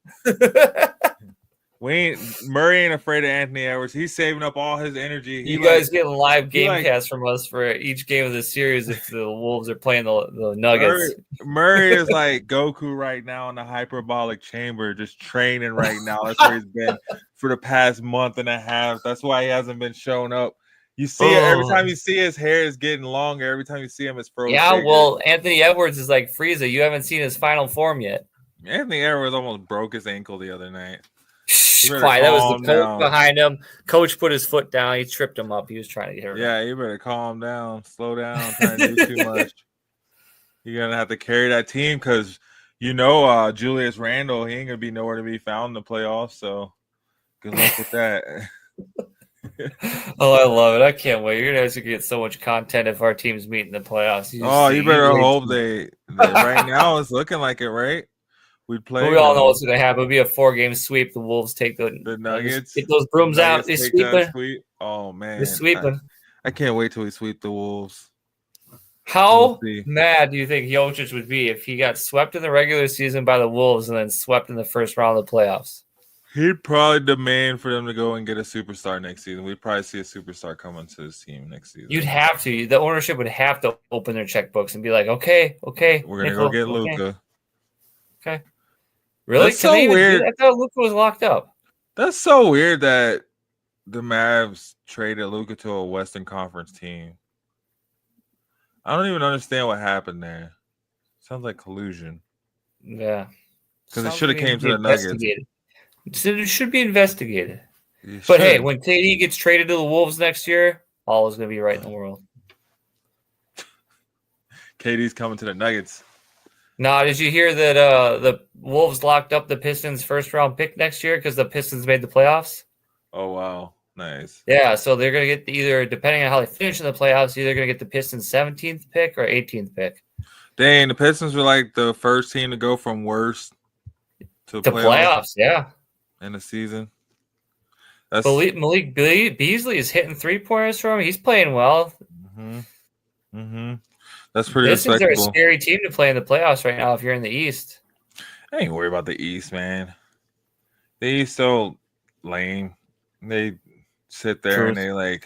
Speaker 2: Murray ain't afraid of Anthony Edwards. He's saving up all his energy.
Speaker 3: You guys get live game
Speaker 2: like-
Speaker 3: cast from us for each game of the series if the Wolves are playing the Nuggets.
Speaker 2: Murray is like Goku right now in the hyperbolic chamber, just training right now. That's where he's been for the past month and a half. That's why he hasn't been showing up. You see it every time you see his hair is getting longer. Every time you see him, it's frozen.
Speaker 3: Yeah, well, Anthony Edwards is like Frieza. You haven't seen his final form yet.
Speaker 2: Anthony Edwards almost broke his ankle the other night.
Speaker 3: Quiet. That was the coach
Speaker 2: down.
Speaker 3: behind him. Coach put his foot down. He tripped him up. He was trying to get hurt.
Speaker 2: Yeah, you better calm down, slow down, trying to do too much. You're gonna have to carry that team because Julius Randle, he ain't gonna be nowhere to be found in the playoffs. So good luck with that.
Speaker 3: Oh, I love it. I can't wait. You're gonna get so much content if our teams meet in the playoffs.
Speaker 2: You better hope they right now it's looking like it, right? We
Speaker 3: all know what's going to happen. It'll be a 4-game sweep. The Wolves take the
Speaker 2: Nuggets.
Speaker 3: Get those brooms out. They sweeping.
Speaker 2: Oh man,
Speaker 3: they're sweeping.
Speaker 2: I can't wait till we sweep the Wolves.
Speaker 3: How mad do you think Jokic would be if he got swept in the regular season by the Wolves and then swept in the first round of the playoffs?
Speaker 2: He'd probably demand for them to go and get a superstar next season. We'd probably see a superstar come onto his team next season.
Speaker 3: You'd have to. The ownership would have to open their checkbooks and be like, okay,
Speaker 2: we're gonna go get Luka.
Speaker 3: Okay. Really?
Speaker 2: That's so weird.
Speaker 3: I thought Luka was locked up.
Speaker 2: That's so weird that the Mavs traded Luka to a Western Conference team. I don't even understand what happened there. Sounds like collusion.
Speaker 3: Yeah.
Speaker 2: Because it should have came to the Nuggets.
Speaker 3: It should be investigated. But hey, when KD gets traded to the Wolves next year, all is going to be right in the world.
Speaker 2: KD's coming to the Nuggets.
Speaker 3: Nah, did you hear that the Wolves locked up the Pistons' first-round pick next year because the Pistons made the playoffs?
Speaker 2: Oh, wow. Nice.
Speaker 3: Yeah, so they're going to get either, depending on how they finish in the playoffs, either going to get the Pistons' 17th pick or 18th pick.
Speaker 2: Dang, the Pistons were like the first team to go from worst to
Speaker 3: playoffs, yeah.
Speaker 2: In the season.
Speaker 3: Malik Beasley is hitting 3-pointers for him. He's playing well.
Speaker 2: That's pretty
Speaker 3: Pistons
Speaker 2: respectable.
Speaker 3: are a scary team to play in the playoffs right now if you're in the East.
Speaker 2: I ain't worried about the East, man. The East so lame. They sit there and they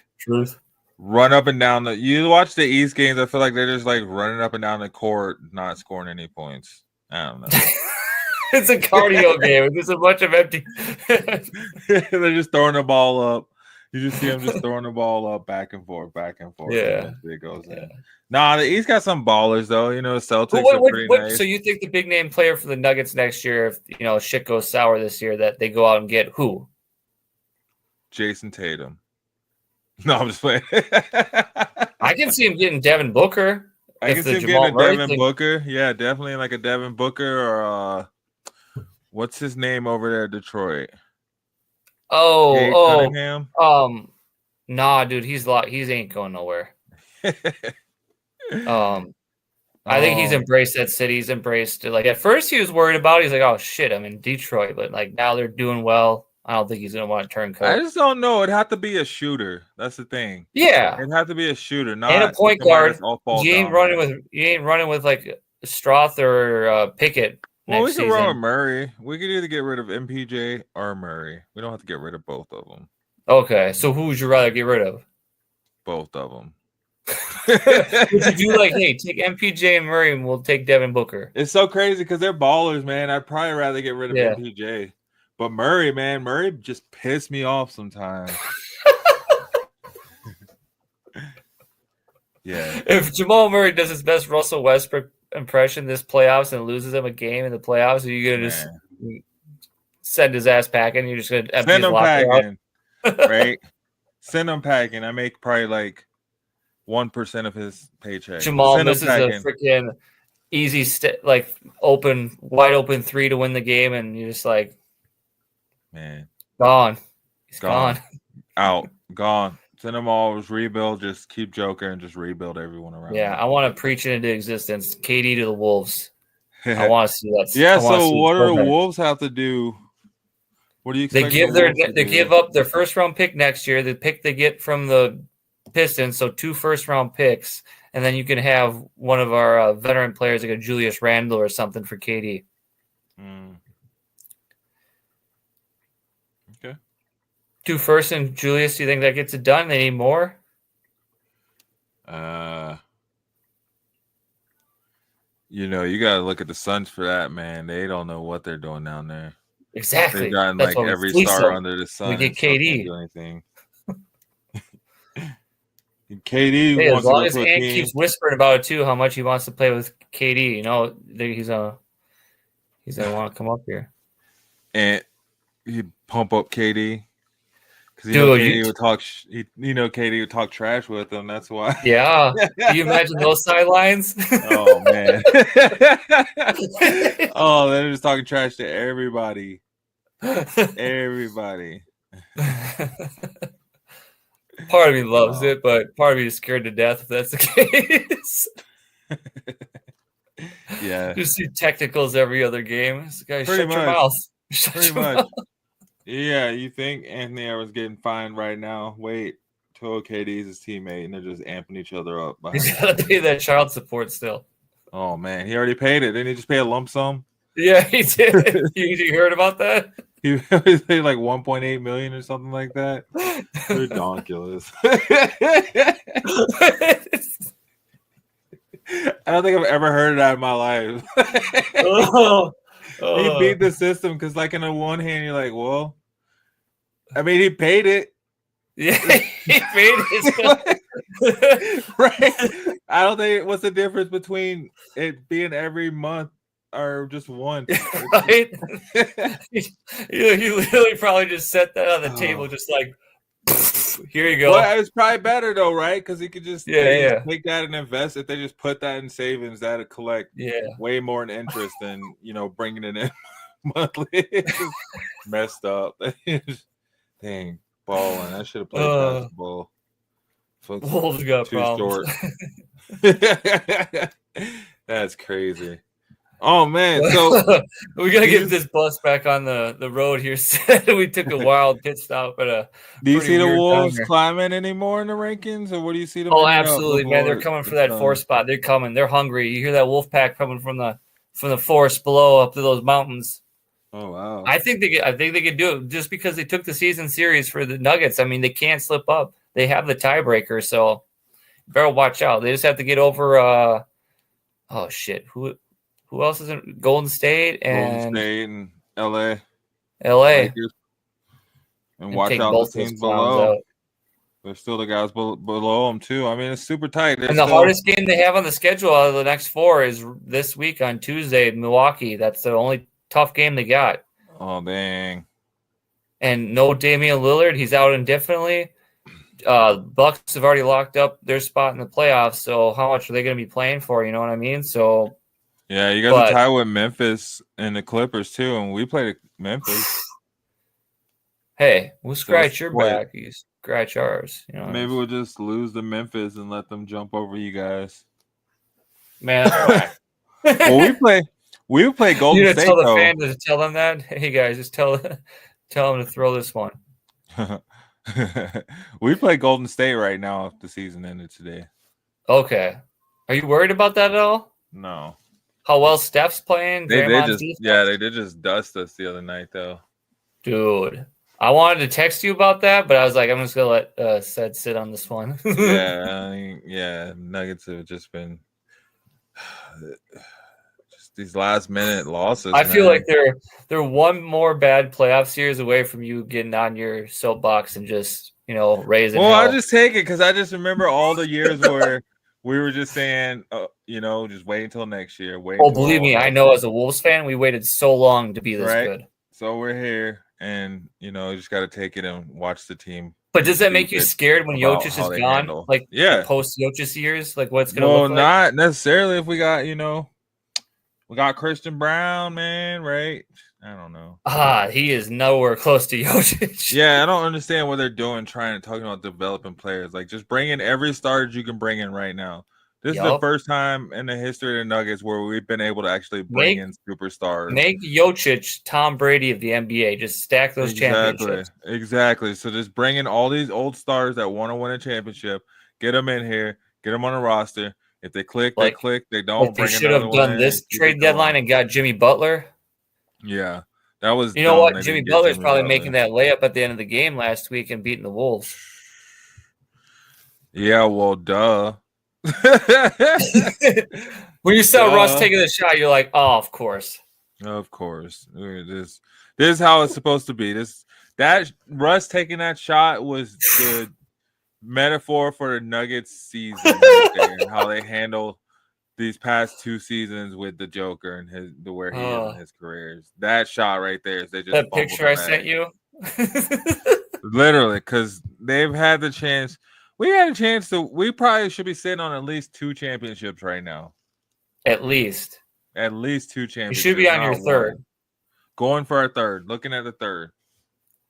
Speaker 2: run up and down you watch the East games, I feel like they're just like running up and down the court, not scoring any points. I don't know.
Speaker 3: It's a cardio game. There's a bunch of empty.
Speaker 2: They're just throwing the ball up. You just see them just throwing the ball up back and forth.
Speaker 3: Yeah.
Speaker 2: It goes in. Nah, the East got some ballers though. Celtics are pretty nice.
Speaker 3: So you think the big name player for the Nuggets next year, if shit goes sour this year, that they go out and get who?
Speaker 2: Jason Tatum. No, I'm just playing.
Speaker 3: I can see him getting Devin Booker.
Speaker 2: I can see him getting a Devin Booker. Yeah, definitely like a Devin Booker or what's his name over there, Detroit?
Speaker 3: Cunningham? Nah, dude, he ain't going nowhere. I think he's embraced that city. He's embraced it. Like at first he was worried about it. He's like, oh shit, I'm in Detroit, but like now they're doing well. I don't think he's gonna want to turn coach.
Speaker 2: I just don't know. It'd have to be a shooter. That's the thing.
Speaker 3: Yeah,
Speaker 2: it'd have to be a shooter, not
Speaker 3: and a point guard. You ain't running
Speaker 2: down.
Speaker 3: with like Stroth or Pickett.
Speaker 2: Well, we can run with Murray. We could either get rid of MPJ or Murray. We don't have to get rid of both of them.
Speaker 3: Okay, so who would you rather get rid of?
Speaker 2: Both of them.
Speaker 3: Would you do like, hey, take MPJ and Murray, and we'll take Devin Booker?
Speaker 2: It's so crazy because they're ballers, man. I'd probably rather get rid of MPJ. But Murray, man, Murray just pissed me off sometimes. Yeah.
Speaker 3: If Jamal Murray does his best Russell Westbrook impression this playoffs and loses him a game in the playoffs, are you gonna just send his ass packing? You're just gonna empty
Speaker 2: send
Speaker 3: his
Speaker 2: him packing, right? Send him packing. I make probably like 1% of his paycheck.
Speaker 3: Jamal misses a freaking easy wide open 3 to win the game, and you're just like,
Speaker 2: man,
Speaker 3: gone. He's gone.
Speaker 2: Out. Gone. Send them all. Just rebuild. Just keep Joker and just rebuild everyone around.
Speaker 3: Yeah,
Speaker 2: him.
Speaker 3: I want to preach it into existence. KD to the Wolves. I want to see that.
Speaker 2: Yeah. So what do the Wolves have to do? What do you expect?
Speaker 3: They give up their first round pick next year. The pick they get from the Pistons, so 2 first round picks, and then you can have one of our veteran players like a Julius Randle or something for KD.
Speaker 2: Okay.
Speaker 3: 2 first and Julius. Do you think that gets it done? They need more.
Speaker 2: You got to look at the Suns for that, man. They don't know what they're doing down there.
Speaker 3: Exactly.
Speaker 2: They've gotten
Speaker 3: That's
Speaker 2: like every star under the sun.
Speaker 3: We get KD.
Speaker 2: Do anything. KD
Speaker 3: Hey,
Speaker 2: wants
Speaker 3: as long
Speaker 2: to
Speaker 3: as
Speaker 2: go to a
Speaker 3: Ant
Speaker 2: team.
Speaker 3: keeps whispering about it too, how much he wants to play with KD. He's gonna want to come up here.
Speaker 2: And he'd pump up KD because KD would talk. KD would talk trash with him. That's why.
Speaker 3: Yeah. Can you imagine those sidelines?
Speaker 2: Oh man. Oh, they're just talking trash to everybody. Everybody.
Speaker 3: Part of me loves it, but part of me is scared to death if that's the case.
Speaker 2: Yeah.
Speaker 3: Just see technicals every other game. This guy,
Speaker 2: Pretty
Speaker 3: shut
Speaker 2: much.
Speaker 3: your mouth.
Speaker 2: Pretty much. Yeah, you think Anthony Edwards getting fined right now? Wait till KD's his teammate, and they're just amping each other up.
Speaker 3: He's got to pay that child support still.
Speaker 2: Oh man, he already paid it. Didn't he just pay a lump sum?
Speaker 3: Yeah, he did. you heard about that?
Speaker 2: He paid like 1.8 million or something like that. Ridiculous. I don't think I've ever heard that in my life. He beat the system because, like, in the one hand, you're like, well, I mean, he paid it.
Speaker 3: Yeah, he paid it.
Speaker 2: Right. I don't think what's the difference between it being every month or just once.
Speaker 3: Right? You literally probably just set that on the table, just like, here you go.
Speaker 2: Well, it's probably better though, right? Because he could just
Speaker 3: just
Speaker 2: take that and invest. If they just put that in savings, that'd collect way more in interest than bringing it in monthly. It's just messed up. Dang, balling. I should have played basketball.
Speaker 3: Wolves got problems.
Speaker 2: That's crazy. Oh man, so
Speaker 3: we gotta get this bus back on the road here. We took a wild pit stop at a.
Speaker 2: Do you see the Wolves climbing anymore in the rankings, or what do you see them?
Speaker 3: Oh, absolutely, man! They're coming for that 4 spot. They're coming. They're hungry. You hear that wolf pack coming from the forest below up to those mountains.
Speaker 2: Oh wow!
Speaker 3: I think they could do it just because they took the season series for the Nuggets. I mean, they can't slip up. They have the tiebreaker, so you better watch out. They just have to get over. Oh shit! Who else is in Golden State and
Speaker 2: LA?
Speaker 3: Lakers.
Speaker 2: And watch out the teams below. There's still the guys below them too. I mean, it's super tight.
Speaker 3: And the hardest game they have on the schedule out of the next 4 is this week on Tuesday, Milwaukee. That's the only tough game they got.
Speaker 2: Oh dang!
Speaker 3: And no Damian Lillard. He's out indefinitely. Bucks have already locked up their spot in the playoffs. So how much are they going to be playing for? You know what I mean? So.
Speaker 2: Yeah, you guys are tied with Memphis and the Clippers too, and we played Memphis.
Speaker 3: Hey, we'll scratch your back. You scratch ours.
Speaker 2: Maybe we'll just lose to Memphis and let them jump over you guys.
Speaker 3: Man, that's
Speaker 2: well, we play Golden State.
Speaker 3: Tell the fans to tell them that. Hey guys, just tell them to throw this one.
Speaker 2: We play Golden State right now if the season ended today.
Speaker 3: Okay, are you worried about that at all?
Speaker 2: No.
Speaker 3: How well Steph's playing?
Speaker 2: They did just dust us the other night, though.
Speaker 3: Dude, I wanted to text you about that, but I was like, I'm just gonna let Ced sit on this one.
Speaker 2: Nuggets have just been just these last minute losses.
Speaker 3: I feel like they're one more bad playoff series away from you getting on your soapbox and just raising.
Speaker 2: Well, I just take it because I just remember all the years where. We were just saying, just wait until next year.
Speaker 3: Believe me, I know as a Wolves fan, we waited so long to be this good.
Speaker 2: So we're here, and just got to take it and watch the team.
Speaker 3: But does that make you scared when Jokic is gone?
Speaker 2: Handle.
Speaker 3: Like, post Jokic years, like what's gonna look like?
Speaker 2: Well, not necessarily. If we got, we got Christian Brown, man, right? I don't know.
Speaker 3: He is nowhere close to Jokic.
Speaker 2: Yeah, I don't understand what they're doing talking about developing players. Like, just bring in every star you can bring in right now. This is the first time in the history of the Nuggets where we've been able to actually bring in superstars.
Speaker 3: Make Jokic Tom Brady of the NBA. Just stack those championships.
Speaker 2: Exactly. So just bring in all these old stars that want to win a championship. Get them in here. Get them on a roster. If they click, they click. They don't.
Speaker 3: They should have done this trade deadline and got Jimmy Butler.
Speaker 2: Yeah, that was.
Speaker 3: You know what? Jimmy Butler's probably making that layup at the end of the game last week and beating the Wolves.
Speaker 2: Yeah, well, duh.
Speaker 3: When you saw Russ taking the shot, you're like, "Oh, of course."
Speaker 2: Of course. This is how it's supposed to be. That Russ taking that shot was the metaphor for the Nuggets season right there, and how they handle these past 2 seasons with the Joker and where he is in his careers. That shot right there is they just
Speaker 3: that picture I sent you.
Speaker 2: Literally, because they've had the chance. We had a chance to. We probably should be sitting on at least 2 championships right now.
Speaker 3: At least
Speaker 2: 2 championships.
Speaker 3: You should be on your third.
Speaker 2: Going for our third. Looking at the third.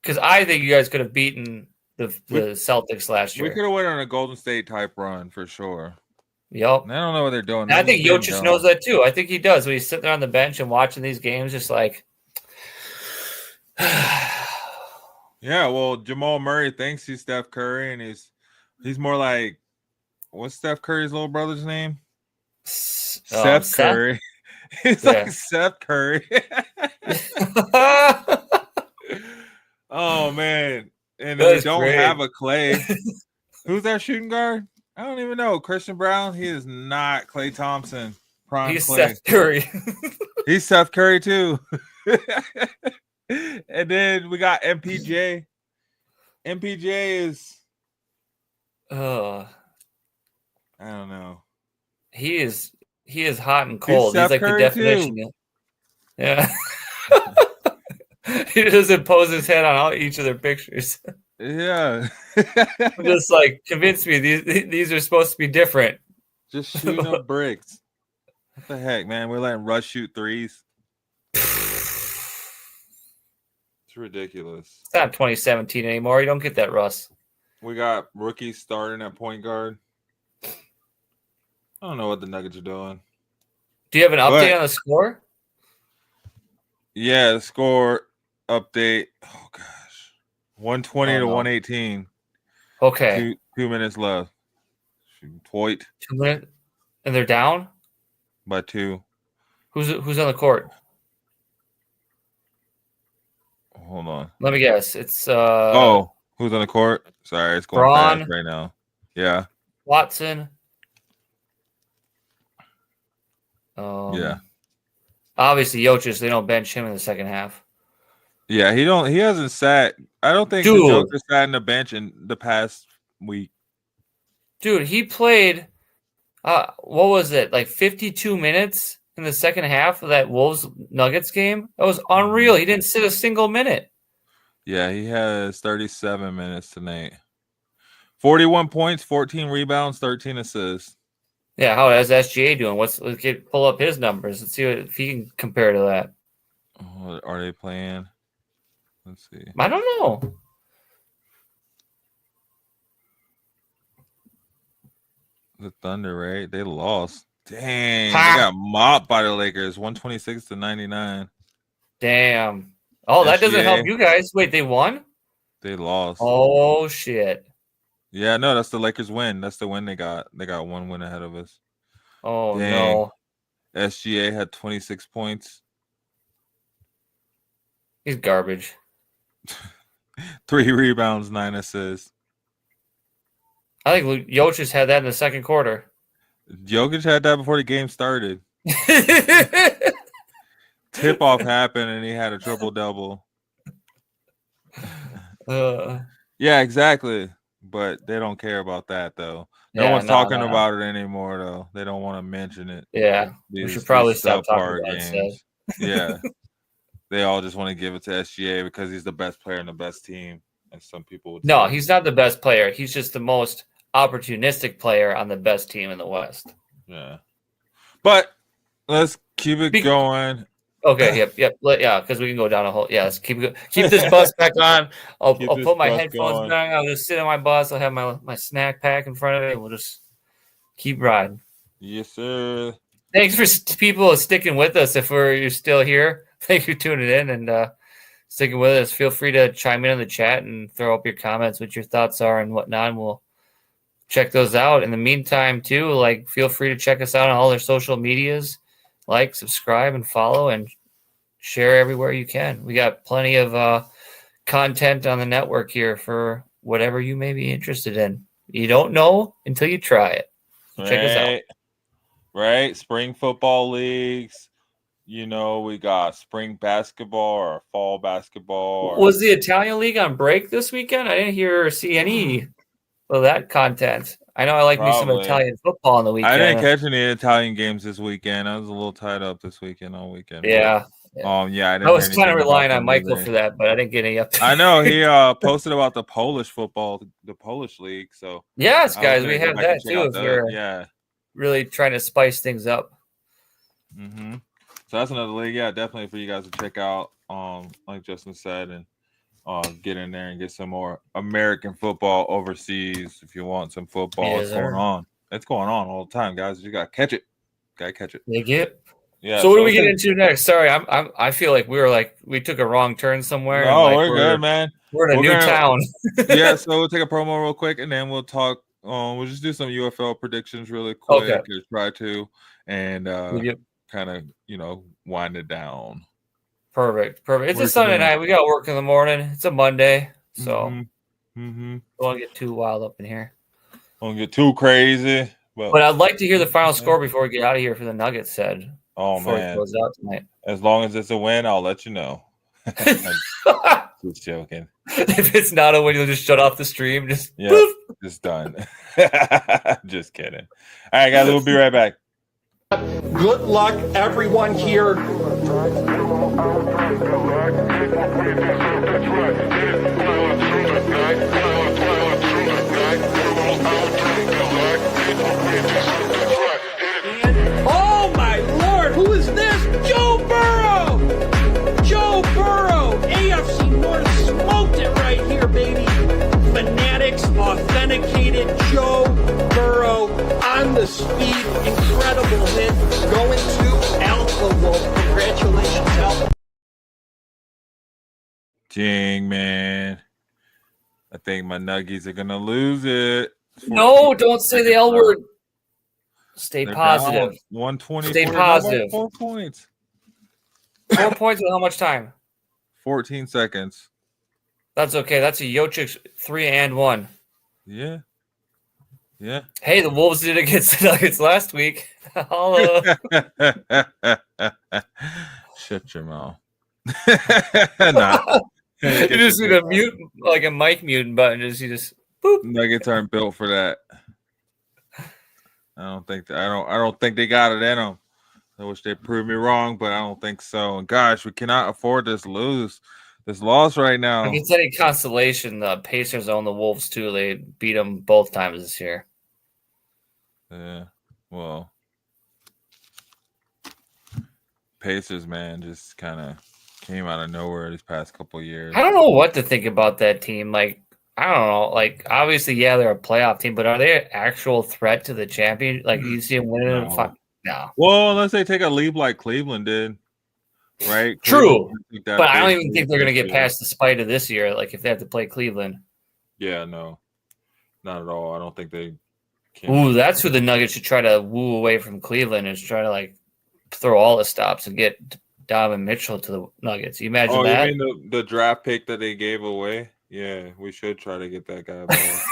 Speaker 3: Because I think you guys could have beaten the Celtics last year.
Speaker 2: We could have went on a Golden State type run for sure.
Speaker 3: Yep.
Speaker 2: I don't know what they're doing.
Speaker 3: I think Jokic knows that too. I think he does. When he's sitting there on the bench and watching these games, just like,
Speaker 2: yeah. Well, Jamal Murray thinks he's Steph Curry, and he's more like, what's Steph Curry's little brother's name? Seth Curry. He's like Seth Curry. Oh man. And they don't have a Clay. Who's that shooting guard? I don't even know. Christian Brown. He is not Klay Thompson.
Speaker 3: He's
Speaker 2: Clay.
Speaker 3: Seth Curry.
Speaker 2: He's Seth Curry too. And then we got MPJ. MPJ is
Speaker 3: I
Speaker 2: don't know.
Speaker 3: He is hot and cold. He's like
Speaker 2: Curry
Speaker 3: the definition. Too. Yeah. He doesn't pose his head on each of their pictures.
Speaker 2: Yeah.
Speaker 3: Just like convince me these are supposed to be different.
Speaker 2: Just shooting up bricks. What the heck, man? We're letting Russ shoot threes. It's ridiculous.
Speaker 3: It's not 2017 anymore. You don't get that, Russ.
Speaker 2: We got rookies starting at point guard. I don't know what the Nuggets are doing.
Speaker 3: Do you have an update on the score?
Speaker 2: Yeah, the score update. Oh gosh, 120 to 118.
Speaker 3: Okay,
Speaker 2: 2 minutes left. Point.
Speaker 3: 2 minutes, and they're down
Speaker 2: by 2.
Speaker 3: Who's on the court?
Speaker 2: Hold on.
Speaker 3: Let me guess. It's
Speaker 2: who's on the court? Sorry, it's going fast right now. Yeah.
Speaker 3: Watson.
Speaker 2: Yeah.
Speaker 3: Obviously, Jokic, they don't bench him in the second half.
Speaker 2: Yeah, he hasn't sat. I don't think the Joker sat in the bench in the past week.
Speaker 3: Dude, he played what was it? Like 52 minutes in the second half of that Wolves Nuggets game? That was unreal. He didn't sit a single minute.
Speaker 2: Yeah, he has 37 minutes tonight. 41 points, 14 rebounds, 13 assists.
Speaker 3: Yeah, how is SGA doing? Let's pull up his numbers and see if he can compare to that.
Speaker 2: What are they playing? Let's see.
Speaker 3: I don't know.
Speaker 2: The Thunder, right? They lost. Dang, they got mopped by the Lakers, 126 to 99.
Speaker 3: Damn. Oh, that doesn't help you guys. Wait, they won?
Speaker 2: They lost.
Speaker 3: Oh shit.
Speaker 2: Yeah, no, that's the Lakers win. That's the win they got. They got 1 win ahead of us.
Speaker 3: Oh
Speaker 2: Dang.
Speaker 3: no.
Speaker 2: SGA had 26 points.
Speaker 3: He's garbage.
Speaker 2: 3 rebounds, 9 assists.
Speaker 3: I think Jokic had that in the second quarter.
Speaker 2: Jokic had that before the game started. Tip-off happened, and he had a triple-double. Yeah, exactly. But they don't care about that, though. No one's talking about it anymore, though. They don't want to mention it.
Speaker 3: Yeah, we should probably stop talking about it.
Speaker 2: Yeah. They all just want to give it to SGA because he's the best player and the best team, as some people would say.
Speaker 3: No, he's not the best player. He's just the most opportunistic player on the best team in the West.
Speaker 2: Yeah. But let's keep it going.
Speaker 3: Okay, yep. Yeah, because we can go down a whole. Yeah, let's keep this bus back on. I'll
Speaker 2: Keep this
Speaker 3: put my
Speaker 2: bus
Speaker 3: headphones
Speaker 2: going.
Speaker 3: back. I'll just sit in my bus. I'll have my snack pack in front of it. We'll just keep riding.
Speaker 2: Yes, sir.
Speaker 3: Thanks for people sticking with us. If you're still here, thank you for tuning in and sticking with us. Feel free to chime in the chat and throw up your comments, what your thoughts are and whatnot. And we'll check those out. In the meantime, too, like feel free to check us out on all their social medias. Like, subscribe, and follow, and share everywhere you can. We got plenty of content on the network here for whatever you may be interested in. You don't know until you try it. So check us out.
Speaker 2: Right? Spring football leagues. You know, we got spring basketball or fall basketball.
Speaker 3: Was the Italian League on break this weekend? I didn't hear or see any of that content. I know I like me some Italian football on the weekend.
Speaker 2: I didn't catch any Italian games this weekend. I was a little tied up this weekend all weekend.
Speaker 3: Yeah.
Speaker 2: I
Speaker 3: was kind of relying on Michael for that, but I didn't get any updates.
Speaker 2: I know he posted about the Polish football, the Polish league. So
Speaker 3: yes, guys, we have that too. If we're really trying to spice things up.
Speaker 2: Mm-hmm. So that's another league. Yeah, definitely for you guys to check out. Like Justin said, and get in there and get some more American football overseas if you want some football. It's going on. It's going on all the time, guys. You gotta catch it. Gotta catch it. Yeah.
Speaker 3: So what do we get into next? Sorry, I feel like we took a wrong turn somewhere.
Speaker 2: No, we're good, man.
Speaker 3: We're in a new town.
Speaker 2: Yeah, so we'll take a promo real quick and then we'll talk. We'll just do some UFL predictions really quick.
Speaker 3: Okay.
Speaker 2: Just try to and kind of wind it down.
Speaker 3: Perfect. It's a Sunday night. We got work in the morning. It's a Monday, so don't want to get too wild up in here.
Speaker 2: Don't get too crazy.
Speaker 3: But I'd like to hear the final score before we get out of here for the Nuggets said.
Speaker 2: Oh man,
Speaker 3: close out tonight.
Speaker 2: As long as it's a win, I'll let you know. Just joking.
Speaker 3: If it's not a win, you'll just shut off the stream. Just
Speaker 2: done. Just kidding. All right, guys, we'll be right back.
Speaker 6: Good luck, everyone here. Oh my Lord, who is this? Joe Burrow! Joe Burrow! AFC North smoked it right here, baby. Fanatics, authenticated Joe Burrow on the speed, incredible hit, going to Alpha Wolf. Congratulations, Alpha.
Speaker 2: Dang, man. I think my Nuggies are gonna lose it.
Speaker 3: No, don't say the L word. Stay positive.
Speaker 2: 120.
Speaker 3: Stay positive.
Speaker 2: 4 points.
Speaker 3: 4 points with how much time?
Speaker 2: 14 seconds.
Speaker 3: That's okay. That's a Jokic 3-and-1.
Speaker 2: Yeah. Yeah.
Speaker 3: Hey, the Wolves did it against the Nuggets last week.
Speaker 2: Shut your mouth.
Speaker 3: You just need a mute, like a mic muting button. You just boop.
Speaker 2: Nuggets aren't built for that. I don't think they got it in them. I wish they proved me wrong, but I don't think so. And gosh, we cannot afford this loss right now.
Speaker 3: If it's any consolation, the Pacers own the Wolves too. They beat them both times this year.
Speaker 2: Yeah, well, Pacers, man, just kind of came out of nowhere these past couple of years.
Speaker 3: I don't know what to think about that team. Like, I don't know. Like, obviously, yeah, they're a playoff team, but are they an actual threat to the champion? Like, you see them winning? No.
Speaker 2: Well, unless they take a leap like Cleveland did, right?
Speaker 3: True. But I don't even think they're going to get past the spite of this year, like, if they have to play Cleveland.
Speaker 2: Yeah, no. Not at all. I don't think they can.
Speaker 3: Ooh, that's who the Nuggets should try to woo away from Cleveland is try to, like, throw all the stops and get Donovan Mitchell to the Nuggets. You imagine that?
Speaker 2: You mean the draft pick that they gave away? Yeah, we should try to get that guy back.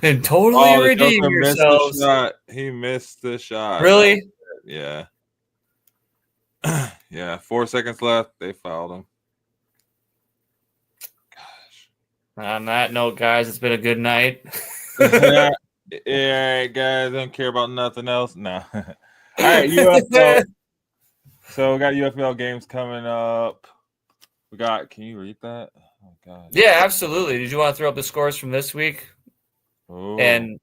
Speaker 3: And totally redeem yourselves.
Speaker 2: He missed the shot.
Speaker 3: Really?
Speaker 2: Yeah. Yeah, 4 seconds left. They fouled him. Gosh.
Speaker 3: On that note, guys, it's been a good night.
Speaker 2: Yeah, all right, guys. Don't care about nothing else. No. All right, UFL. So we got UFL games coming up. Can you read that? Oh God.
Speaker 3: Yeah, absolutely. Did you want to throw up the scores from this week?
Speaker 2: Ooh.
Speaker 3: And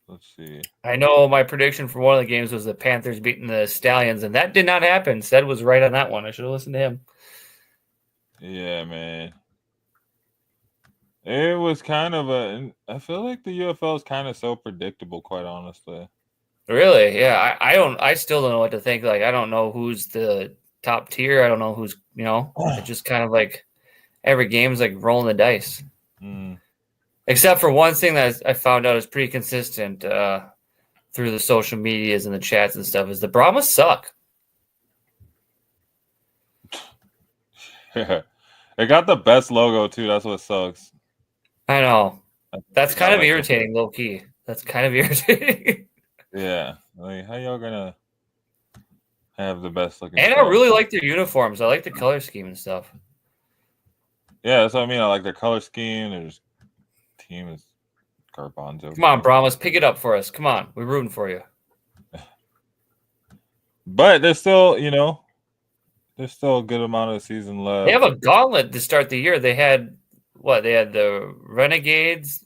Speaker 2: Let's see.
Speaker 3: I know my prediction for one of the games was the Panthers beating the Stallions, and that did not happen. Ced was right on that one. I should have listened to him.
Speaker 2: Yeah, man. It was kind of I feel like the UFL is kind of so predictable, quite honestly.
Speaker 3: Really? Yeah. I still don't know what to think. Like, I don't know who's the top tier. I don't know who's, it's just kind of like every game's like rolling the dice.
Speaker 2: Mm.
Speaker 3: Except for one thing that I found out is pretty consistent through the social medias and the chats and stuff is the Brahmas suck.
Speaker 2: Yeah. It got the best logo, too. That's what sucks.
Speaker 3: I know. That's kind of irritating, low key. That's kind of irritating.
Speaker 2: Yeah. Like, how y'all gonna have the best looking
Speaker 3: And
Speaker 2: stuff?
Speaker 3: I really like their uniforms. I like the color scheme and stuff.
Speaker 2: Yeah, that's what I mean. I like their color scheme. Their team is garbanzo.
Speaker 3: Come on, Brahmas, pick it up for us. Come on. We're rooting for you.
Speaker 2: But there's still, there's still a good amount of the season left.
Speaker 3: They have a gauntlet to start the year. They had They had the Renegades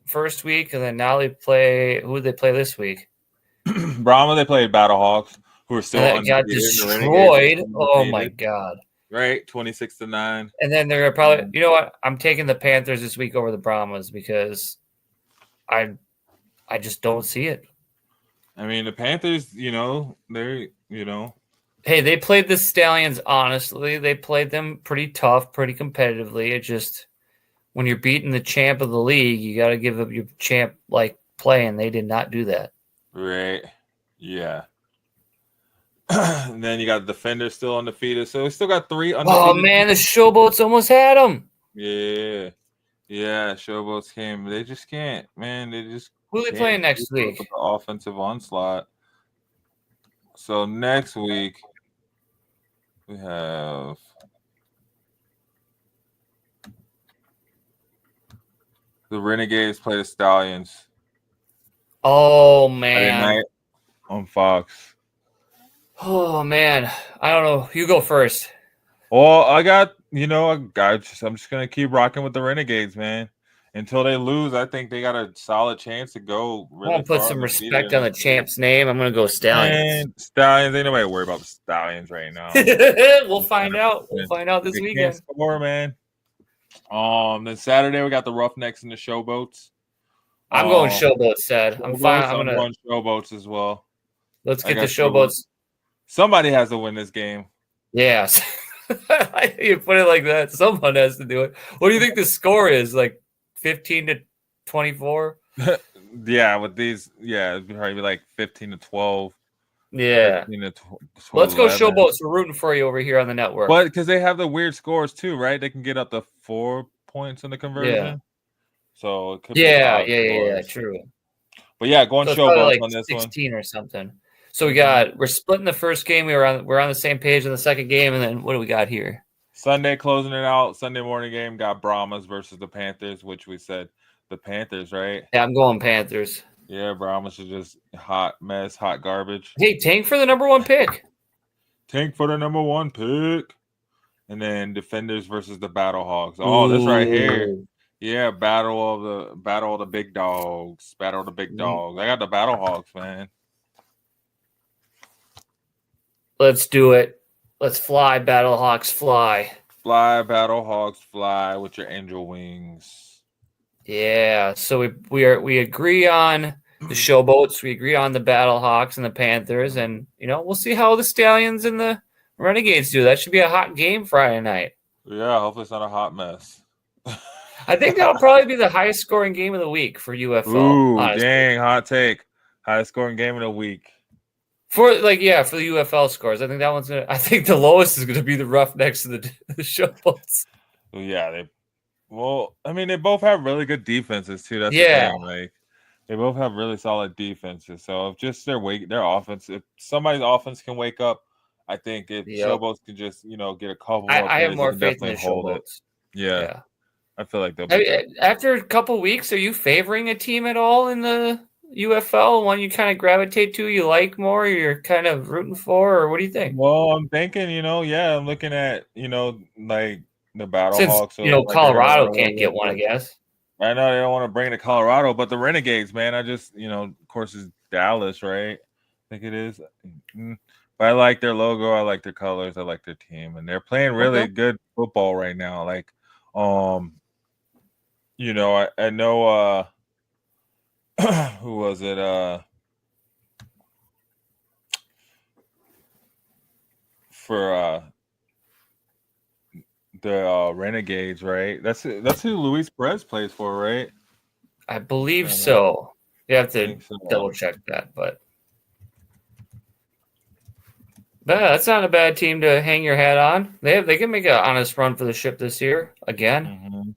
Speaker 3: first week, and then now they play. Who did they play this week?
Speaker 2: Brahma, they played Battlehawks, who are still
Speaker 3: and got destroyed. Oh my god!
Speaker 2: Right, 26-9.
Speaker 3: And then they're probably. You know what? I'm taking the Panthers this week over the Brahmas because I just don't see it.
Speaker 2: I mean, the Panthers, they're,
Speaker 3: Hey, they played the Stallions honestly. They played them pretty tough, pretty competitively. It just when you're beating the champ of the league, you got to give up your champ like play, and they did not do that.
Speaker 2: Right. Yeah. And then you got the Defenders still undefeated, so we still got 3 undefeated.
Speaker 3: Oh man, the Showboats almost had them.
Speaker 2: Yeah. Yeah, Showboats came. They just can't, man. They just
Speaker 3: Who are they playing next week?
Speaker 2: The offensive onslaught. So next week we have the Renegades play the Stallions.
Speaker 3: Oh
Speaker 2: Friday
Speaker 3: man.
Speaker 2: night on Fox.
Speaker 3: Oh man. I don't know. You go first.
Speaker 2: Well, I got, I'm just gonna keep rocking with the Renegades, man. Until they lose, I think they got a solid chance to go. Really
Speaker 3: I'm gonna put some respect on the champ's name. I'm gonna go Stallions.
Speaker 2: Man, Stallions. Ain't nobody worried about the Stallions right now.
Speaker 3: We'll find out. We'll find out this
Speaker 2: They
Speaker 3: weekend.
Speaker 2: can't score, man. Then Saturday we got the Roughnecks and the Showboats.
Speaker 3: I'm going Showboats, Ced. I'm fine. I'm
Speaker 2: going Showboats as well.
Speaker 3: Let's get the Showboats.
Speaker 2: Somebody has to win this game.
Speaker 3: Yes. You put it like that. Someone has to do it. What do you think the score is? Like 15-24?
Speaker 2: Yeah, with these, it'd probably be like 15-12.
Speaker 3: Yeah.
Speaker 2: 15-12,
Speaker 3: Let's go Showboats. We're rooting for you over here on the network.
Speaker 2: But because they have the weird scores too, right? They can get up to 4 points in the conversion.
Speaker 3: Yeah.
Speaker 2: So it could
Speaker 3: be true.
Speaker 2: But yeah, going Showboats
Speaker 3: like
Speaker 2: on this
Speaker 3: 16 or something. So we're splitting the first game. We're on the same page in the second game, and then what do we got here?
Speaker 2: Sunday closing it out. Sunday morning game got Brahmas versus the Panthers, which we said the Panthers, right?
Speaker 3: Yeah, I'm going Panthers.
Speaker 2: Yeah, Brahmas are just hot mess, hot garbage.
Speaker 3: Hey, tank for the number 1 pick.
Speaker 2: Tank for the number 1 pick. And then Defenders versus the Battlehawks. Oh, this right here. Yeah, battle of the big dogs. Battle of the big dogs. I got the Battlehawks, man.
Speaker 3: Let's do it. Let's fly, Battlehawks, fly.
Speaker 2: Fly, Battlehawks, fly with your angel wings.
Speaker 3: Yeah. So we agree on the Showboats. We agree on the Battlehawks and the Panthers, and we'll see how the Stallions and the Renegades do. That should be a hot game Friday night.
Speaker 2: Yeah, hopefully it's not a hot mess.
Speaker 3: I think that'll probably be the highest scoring game of the week for UFL.
Speaker 2: Ooh,
Speaker 3: honestly.
Speaker 2: Dang, hot take. Highest scoring game of the week.
Speaker 3: For the UFL scores. I think that one's I think the lowest is gonna be the Roughnecks and the Showboats.
Speaker 2: Yeah, they both have really good defenses too. That's the thing. Like they both have really solid defenses. So if just their offense, if somebody's offense can wake up, I think if Showboats can just get a couple more
Speaker 3: I have
Speaker 2: plays,
Speaker 3: more
Speaker 2: they can
Speaker 3: faith in the
Speaker 2: definitely hold it.
Speaker 3: Showboats.
Speaker 2: Yeah. I feel like they'll be
Speaker 3: after a couple weeks, are you favoring a team at all in the UFL? One you kind of gravitate to, you like more, you're kind of rooting for, or what do you think?
Speaker 2: Well, I'm thinking, I'm looking at, like the Battlehawks.
Speaker 3: Since, Colorado can't get one, I guess.
Speaker 2: I know they don't want to bring it to Colorado, but the Renegades, man, I just, of course, it's Dallas, right? I think it is. But I like their logo. I like their colors. I like their team. And they're playing really good football right now. Like, I know, who was it? For the Renegades, right? That's who Luis Perez plays for, right?
Speaker 3: I believe so. You have to
Speaker 2: so.
Speaker 3: double check that, but that's not a bad team to hang your hat on. They can make an honest run for the ship this year again.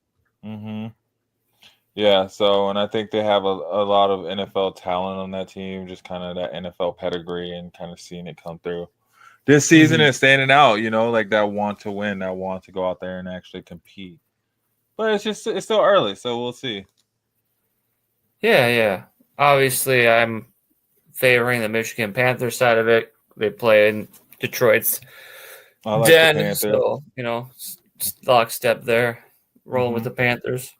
Speaker 2: Yeah. So, and I think they have a lot of NFL talent on that team, just kind of that NFL pedigree, and kind of seeing it come through this season and standing out. Like that want to win, that want to go out there and actually compete. But it's still early, so we'll see.
Speaker 3: Yeah. Obviously, I'm favoring the Michigan Panthers side of it. They play in Detroit's den,
Speaker 2: the
Speaker 3: so lockstep there, rolling with the Panthers.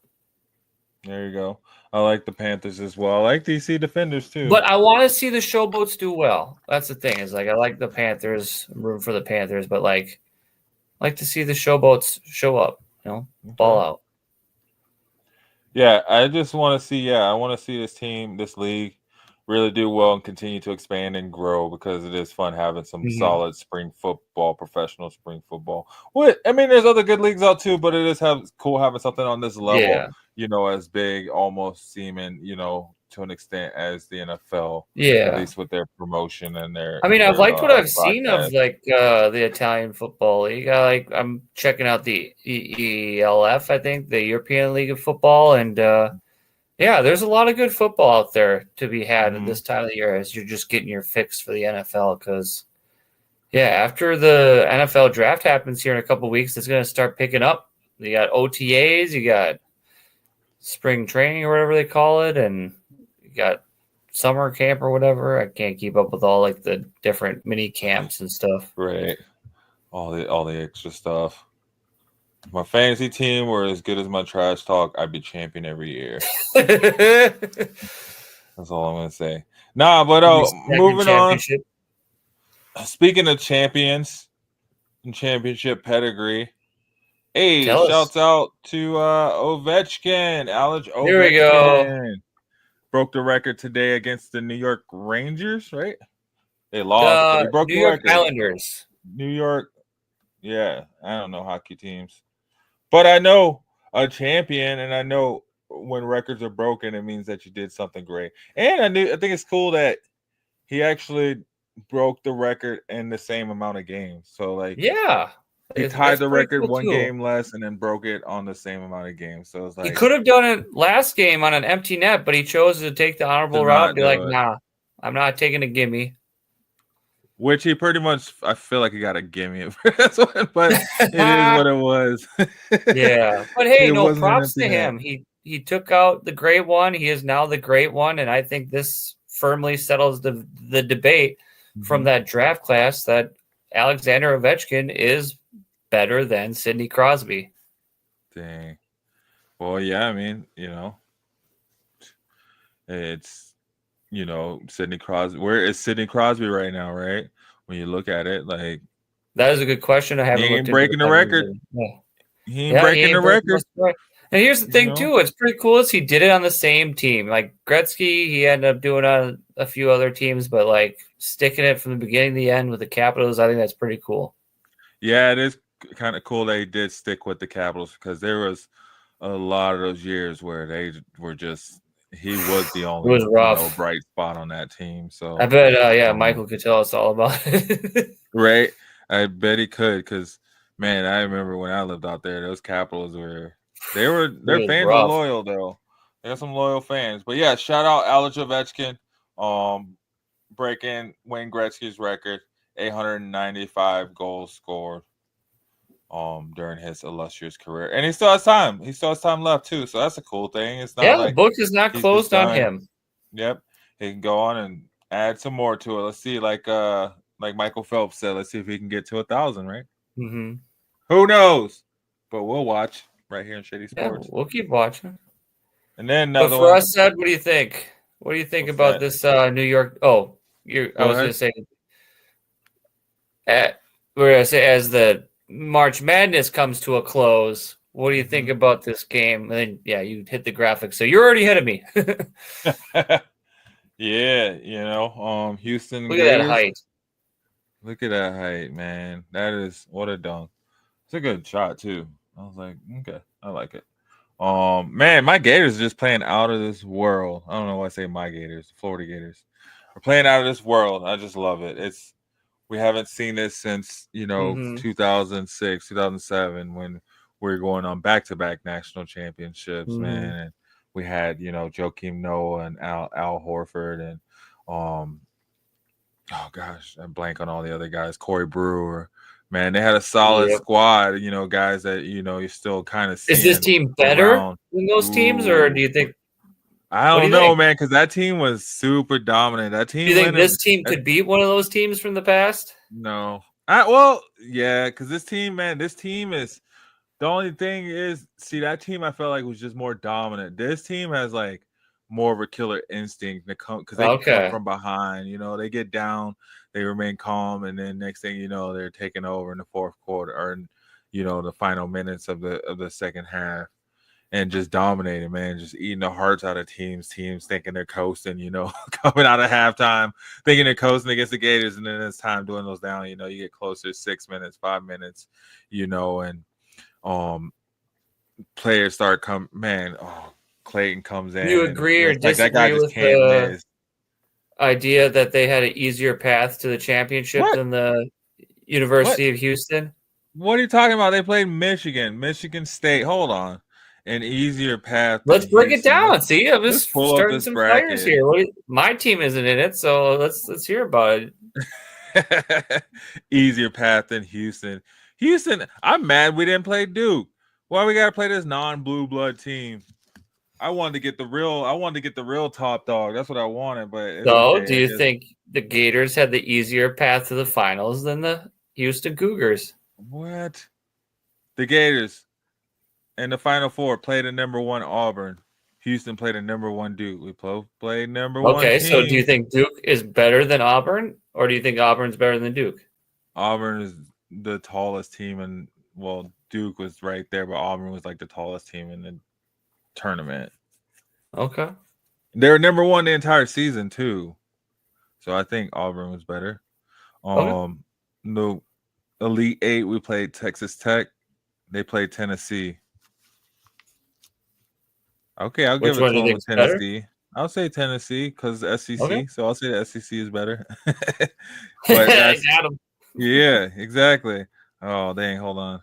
Speaker 2: There you go. I like the Panthers as well. I like DC Defenders too.
Speaker 3: But I want to see the Showboats do well. That's the thing. Is like I like the Panthers, I'm rooting for the Panthers, but I like to see the Showboats show up. Ball out.
Speaker 2: Yeah, I just want to see. Yeah, I want to see this team, this league, really do well and continue to expand and grow, because it is fun having some solid spring football, professional spring football. I mean, there's other good leagues out too, but it is cool having something on this level. As big, almost seeming, to an extent as the NFL.
Speaker 3: Yeah.
Speaker 2: At least with their promotion and their.
Speaker 3: I mean, I've liked what I've seen of the Italian Football League. I'm checking out the ELF, I think, the European League of Football, and there's a lot of good football out there to be had at this time of the year as you're just getting your fix for the NFL. Because, after the NFL draft happens here in a couple of weeks, it's going to start picking up. You got OTAs, you got spring training or whatever they call it, and you got summer camp or whatever. I can't keep up with all the different mini camps and stuff.
Speaker 2: Right. All the extra stuff. If my fantasy team were as good as my trash talk, I'd be champion every year. That's all I'm gonna say. Nah, but moving on. Speaking of champions and championship pedigree, hey, shouts out to Ovechkin, Alex Ovechkin.
Speaker 3: Here we go.
Speaker 2: Broke the record today against the New York Rangers, right? They lost. But he broke
Speaker 3: New
Speaker 2: the
Speaker 3: York
Speaker 2: record.
Speaker 3: Islanders.
Speaker 2: New York. Yeah, I don't know hockey teams. But I know a champion, and I know when records are broken, it means that you did something great. And I think it's cool that he actually broke the record in the same amount of games. So, he tied the record one game less and then broke it on the same amount of games. So it's
Speaker 3: he could have done it last game on an empty net, but he chose to take the honorable route and be like, nah, I'm not taking a gimme.
Speaker 2: Which he pretty much, I feel like he got a gimme for this one, but it is what it was.
Speaker 3: Yeah. But hey, no props to him. He took out the great one. He is now the great one. And I think this firmly settles the debate from that draft class that Alexander Ovechkin is better than Sidney Crosby.
Speaker 2: Dang. Well, yeah, I mean, it's, Sidney Crosby. Where is Sidney Crosby right now, right? When you look at it,
Speaker 3: that is a good question. I haven't
Speaker 2: looked breaking the record. He ain't breaking the record.
Speaker 3: And here's the thing, too. It's pretty cool is he did it on the same team. Like Gretzky, he ended up doing it on a few other teams, but sticking it from the beginning to the end with the Capitals, I think that's pretty cool.
Speaker 2: Yeah, it is kind of cool that he did stick with the Capitals, because there was a lot of those years where they were just he was the only bright spot on that team. So
Speaker 3: I bet Michael could tell us all about it.
Speaker 2: Right? I bet he could, because man, I remember when I lived out there, those Capitals their fans are loyal though. They got some loyal fans. But yeah, shout out Alex Ovechkin, breaking Wayne Gretzky's record, 895 goals scored during his illustrious career. And he still has time. He still has time left too. So that's a cool thing. It's not
Speaker 3: the book is not closed on him.
Speaker 2: Yep. He can go on and add some more to it. Let's see, like Michael Phelps said, let's see if he can get to 1,000, right?
Speaker 3: Mm-hmm.
Speaker 2: Who knows? But we'll watch right here in Shady Sports.
Speaker 3: We'll keep watching.
Speaker 2: And then
Speaker 3: But
Speaker 2: another
Speaker 3: for
Speaker 2: one.
Speaker 3: us, Ed, what do you think? What do you think
Speaker 2: What's
Speaker 3: about
Speaker 2: that?
Speaker 3: this New York? Oh, I was going to say, we're going to say as the March Madness comes to a close, what do you think about this game? And then, you hit the graphics, so you're already ahead of me.
Speaker 2: Yeah, Houston
Speaker 3: Look at that
Speaker 2: Gators.
Speaker 3: height.
Speaker 2: Look at that height, man. That is what a dunk. It's a good shot too. I was like, okay, I like it. Man, my Gators are just playing out of this world. I don't know why I say my Gators, Florida Gators. Are playing out of this world. I just love it. We haven't seen this since 2006, 2007 when we were going on back-to-back national championships, man. And we had Joakim Noah and Al Horford and oh gosh, I blank on all the other guys. Corey Brewer, man, they had a solid squad. Guys that you're still kind of seeing.
Speaker 3: Is this team better
Speaker 2: around.
Speaker 3: than those teams, or do you think?
Speaker 2: I don't know, man, because that team was super dominant. That team.
Speaker 3: Do you think this team could beat one of those teams from the past?
Speaker 2: No. Yeah, because this team is the only thing is, see, that team I felt like was just more dominant. This team has like more of a killer instinct to come because they come from behind. They get down, they remain calm, and then next thing you know, they're taking over in the fourth quarter or the final minutes of the second half. And just dominating, man, just eating the hearts out of teams thinking they're coasting, coming out of halftime, thinking they're coasting against the Gators, and then it's time doing those down, you get closer 6 minutes, 5 minutes, and players start Clayton comes in.
Speaker 3: Do you agree or disagree
Speaker 2: that guy
Speaker 3: with the idea that they had an easier path to the championship than the University of Houston?
Speaker 2: What are you talking about? They played Michigan State. Hold on. An easier path.
Speaker 3: Let's break it down. See, I'm just starting some
Speaker 2: bracket.
Speaker 3: fires here. My team isn't in it, so let's hear about
Speaker 2: it. Easier path than Houston. I'm mad we didn't play Duke. Why we gotta play this non-blue blood team? I wanted to get the real top dog. That's what I wanted. But
Speaker 3: do you think the Gators had the easier path to the finals than the Houston Cougars?
Speaker 2: What? The Gators in the Final Four played a number 1 Auburn. Houston played a number 1 Duke. We played number 1
Speaker 3: Okay,
Speaker 2: team.
Speaker 3: so do you think Duke is better than Auburn, or do you think Auburn's better than Duke?
Speaker 2: Auburn is the tallest team, and Duke was right there, but Auburn was like the tallest team in the tournament.
Speaker 3: Okay.
Speaker 2: They were number 1 the entire season too. So I think Auburn was better. The Elite 8, we played Texas Tech. They played Tennessee. Okay, I'll give it to Tennessee. Better? I'll say Tennessee because SEC. Okay. So I'll say the SEC is better. But yeah, exactly. Oh, dang, hold on.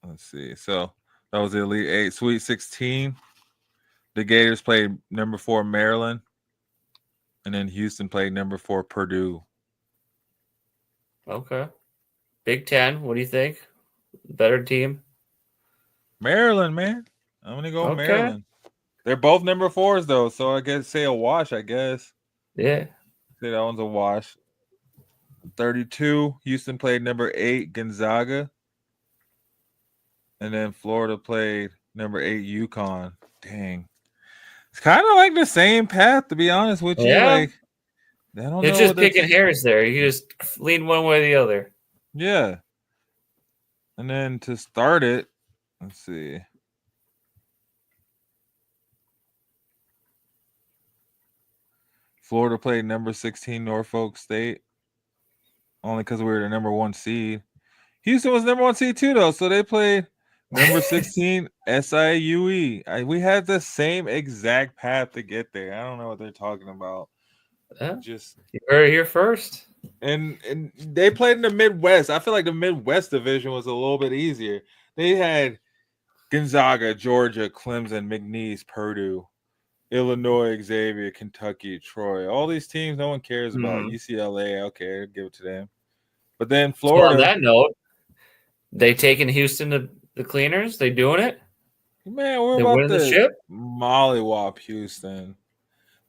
Speaker 2: Let's see. So that was the Elite 8. Sweet 16. The Gators played number 4 Maryland. And then Houston played number 4 Purdue.
Speaker 3: Okay. Big Ten, what do you think? Better team?
Speaker 2: Maryland, man. I'm going to go Maryland. They're both number 4s, though, so I guess say a wash, I guess.
Speaker 3: Yeah.
Speaker 2: Say that one's a wash. 32, Houston played number 8 Gonzaga. And then Florida played number 8 UConn. Dang. It's kind of like the same path, to be honest with you.
Speaker 3: Yeah.
Speaker 2: Like, I don't know.
Speaker 3: It's just picking hairs there. You just lean one way or the other.
Speaker 2: Yeah. And then to start it, let's see. Florida played number 16 Norfolk State. Only because we were the number 1 seed. Houston was number 1 seed too, though. So they played number 16 SIUE. We had the same exact path to get there. I don't know what they're talking about. Just
Speaker 3: you heard it here first.
Speaker 2: And they played in the Midwest. I feel like the Midwest division was a little bit easier. They had Gonzaga, Georgia, Clemson, McNeese, Purdue, Illinois, Xavier, Kentucky, Troy. All these teams no one cares about. UCLA, okay, I'll give it to them. But then Florida.
Speaker 3: So on that note, they taking Houston to the cleaners? They doing it?
Speaker 2: Man, we're about to
Speaker 3: ship?
Speaker 2: mollywop Houston.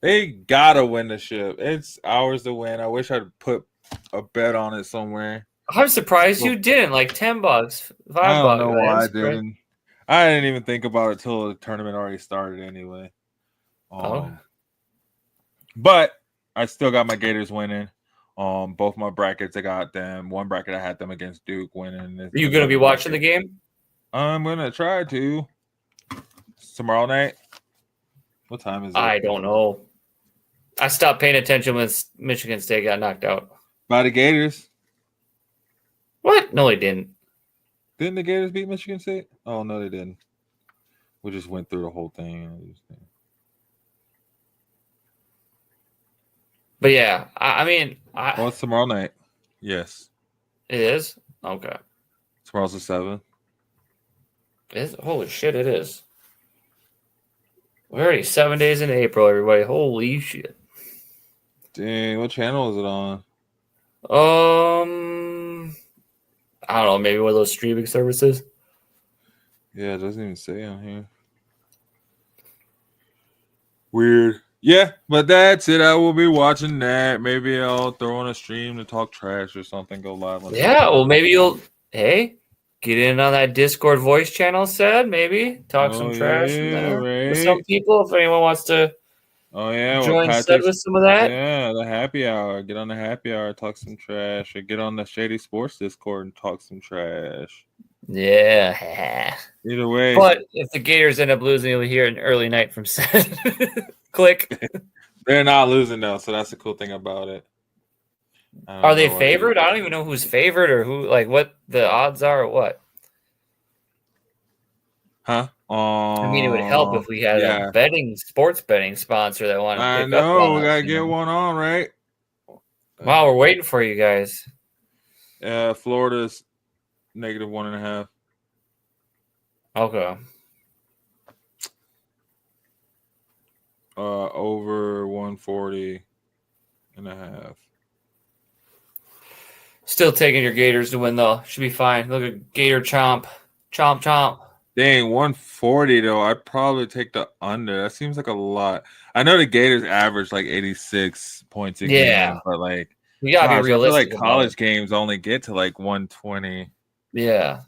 Speaker 2: They gotta win the ship. It's ours to win. I wish I'd put a bet on it somewhere.
Speaker 3: I'm surprised you didn't. Like $10, $5.
Speaker 2: I don't know why I didn't. I didn't even think about it till the tournament already started anyway. But I still got my Gators winning. Both my brackets, I got them. One bracket, I had them against Duke winning.
Speaker 3: Are you going to be watching the game?
Speaker 2: I'm going to try to. Tomorrow night. What time is it?
Speaker 3: I don't know. I stopped paying attention when Michigan State got knocked out.
Speaker 2: By the Gators.
Speaker 3: What? No, they didn't.
Speaker 2: Didn't the Gators beat Michigan State? Oh, no, they didn't. We just went through the whole thing.
Speaker 3: But yeah, I mean,
Speaker 2: well, it's tomorrow night. Yes.
Speaker 3: It is? Okay.
Speaker 2: Tomorrow's the 7th.
Speaker 3: Holy shit, it is. We're already 7 days into April, everybody. Holy shit.
Speaker 2: Dang, what channel is it on?
Speaker 3: I don't know, maybe one of those streaming services.
Speaker 2: Yeah, it doesn't even say on here. Weird. Yeah, but that's it. I will be watching that. Maybe I'll throw on a stream to talk trash or something. Go live on
Speaker 3: Yeah, well, maybe you'll get in on that Discord voice channel, said maybe talk some trash with some people. If anyone wants to join Sed with some of that.
Speaker 2: Yeah, the happy hour. Get on the happy hour, talk some trash, or get on the Shady Sports Discord and talk some trash.
Speaker 3: Yeah.
Speaker 2: Either way.
Speaker 3: But if the Gators end up losing, you'll hear an early night from Sed. Click.
Speaker 2: They're not losing though, so that's the cool thing about it.
Speaker 3: Are they favored? I don't even know who's favored or who, like, what the odds are or what.
Speaker 2: Huh?
Speaker 3: I mean, it would help if we had a sports betting sponsor that wanted to pick up on
Speaker 2: we gotta get one on, right?
Speaker 3: Wow, we're waiting for you guys.
Speaker 2: Florida's -1.5.
Speaker 3: Okay.
Speaker 2: Over 140.5.
Speaker 3: Still taking your Gators to win though. Should be fine. Look at Gator chomp. Chomp.
Speaker 2: Dang, 140 though. I'd probably take the under. That seems like a lot. I know the Gators average like 86 points a game, but like
Speaker 3: you gotta be realistic.
Speaker 2: I feel like college games only get to like 120.
Speaker 3: Yeah.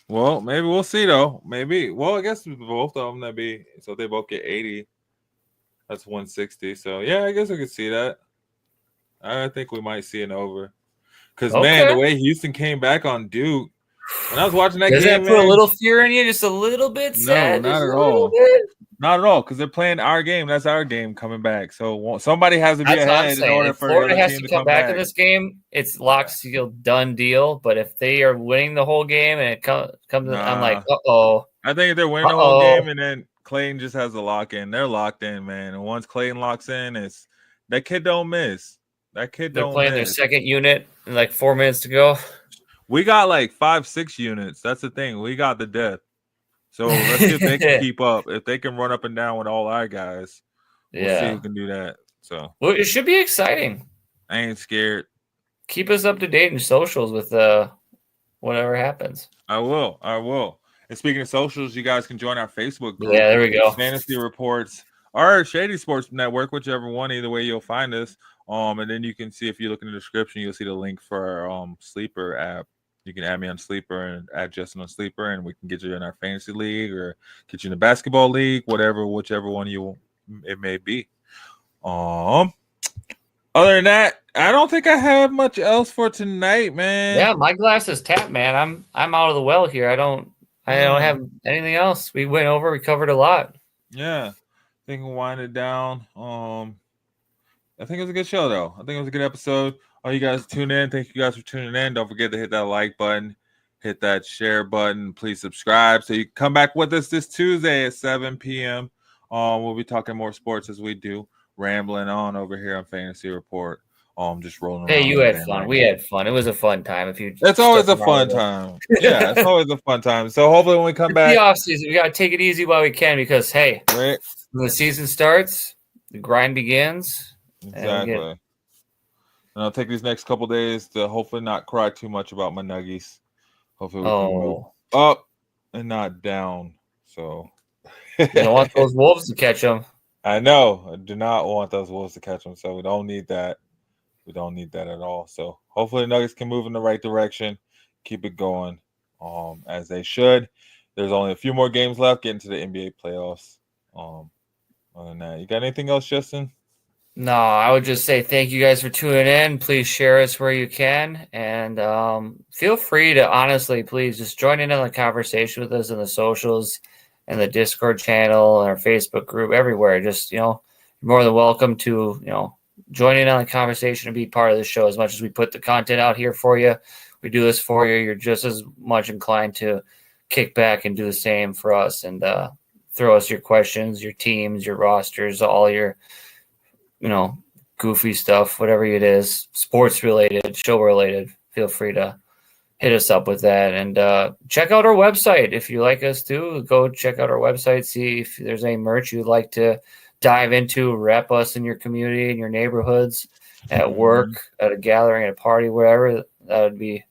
Speaker 2: Well, maybe we'll see though. Maybe. Well, I guess both of them so if they both get 80. That's 160. So yeah, I guess we could see that. I think we might see an over. Because man, the way Houston came back on Duke. When I was watching that game,
Speaker 3: that put a little fear in you, just a little bit?
Speaker 2: No, not at all. Not at all, because they're playing our game. That's our game coming back. So somebody has to be ahead in order for
Speaker 3: Florida has to come back in this game. It's lock, seal, done deal. But if they are winning the whole game and it comes, I'm like, uh-oh.
Speaker 2: I think if they're winning the whole game and then Clayton just has to lock in, they're locked in, man. And once Clayton locks in, that kid don't miss. That kid don't miss.
Speaker 3: They're playing their second unit in like 4 minutes to go.
Speaker 2: We got like 5-6 units. That's the thing. We got the depth. So let's see if they can keep up. If they can run up and down with all our guys, we'll see who can do that. So
Speaker 3: it should be exciting.
Speaker 2: I ain't scared.
Speaker 3: Keep us up to date in socials with whatever happens.
Speaker 2: I will. And speaking of socials, you guys can join our Facebook group.
Speaker 3: Yeah, there we go.
Speaker 2: Fantasy Reports or Shady Sports Network, whichever one. Either way, you'll find us. And then you can see, if you look in the description, you'll see the link for our Sleeper app. You can add me on Sleeper and add Justin on Sleeper, and we can get you in our fantasy league or get you in the basketball league, whichever one it may be. Other than that, I don't think I have much else for tonight, man.
Speaker 3: Yeah, my glass is tapped, man. I'm out of the well here. I don't have anything else. We covered a lot.
Speaker 2: Yeah, I think we'll wind it down. I think it was a good show, though. I think it was a good episode. All you guys tune in. Thank you guys for tuning in. Don't forget to hit that like button, hit that share button. Please subscribe so you can come back with us this Tuesday at 7 p.m. We'll be talking more sports as we do, rambling on over here on Fantasy Report. Just rolling around.
Speaker 3: Hey, you had fun. We had fun. It was a fun time.
Speaker 2: It's always a fun time. Yeah, it's always a fun time. So hopefully when we come back,
Speaker 3: the off season, we gotta take it easy while we can, because when the season starts, the grind begins.
Speaker 2: Exactly. And I'll take these next couple days to hopefully not cry too much about my nuggies. Hopefully we can move up and not down. So
Speaker 3: you don't want those wolves to catch them.
Speaker 2: I know. I do not want those wolves to catch them. So we don't need that. We don't need that at all. So hopefully the Nuggets can move in the right direction. Keep it going. as they should. There's only a few more games left, getting to the NBA playoffs. Other than that, you got anything else, Justin?
Speaker 3: No, I would just say thank you guys for tuning in. Please share us where you can. And feel free to honestly, please just join in on the conversation with us in the socials and the Discord channel and our Facebook group, everywhere. Just, you're more than welcome to, join in on the conversation and be part of the show. As much as we put the content out here for you, we do this for you. You're just as much inclined to kick back and do the same for us and throw us your questions, your teams, your rosters, all your goofy stuff, whatever it is, sports related, show related. Feel free to hit us up with that. And check out our website. If you like us too, go check out our website, see if there's any merch you'd like to dive into, rep us in your community, in your neighborhoods, at work, at a gathering, at a party, wherever. That would be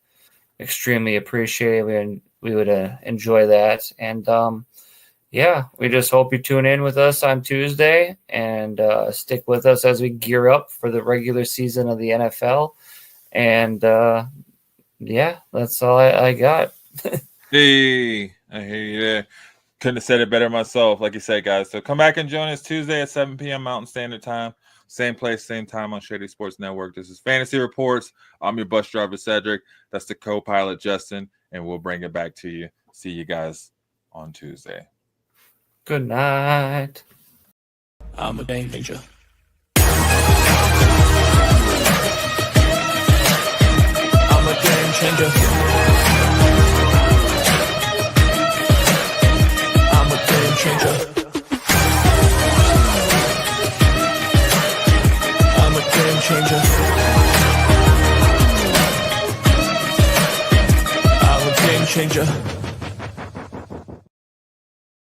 Speaker 3: extremely appreciated. And we would enjoy that. And we just hope you tune in with us on Tuesday and stick with us as we gear up for the regular season of the NFL. And that's all I got.
Speaker 2: Hey, I hear you there. Couldn't have said it better myself, like you said, guys. So come back and join us Tuesday at 7 p.m. Mountain Standard Time. Same place, same time on Shady Sports Network. This is Fantasy Reports. I'm your bus driver, Cedric. That's the co-pilot, Justin. And we'll bring it back to you. See you guys on Tuesday.
Speaker 3: Good night.
Speaker 6: I'm a danger.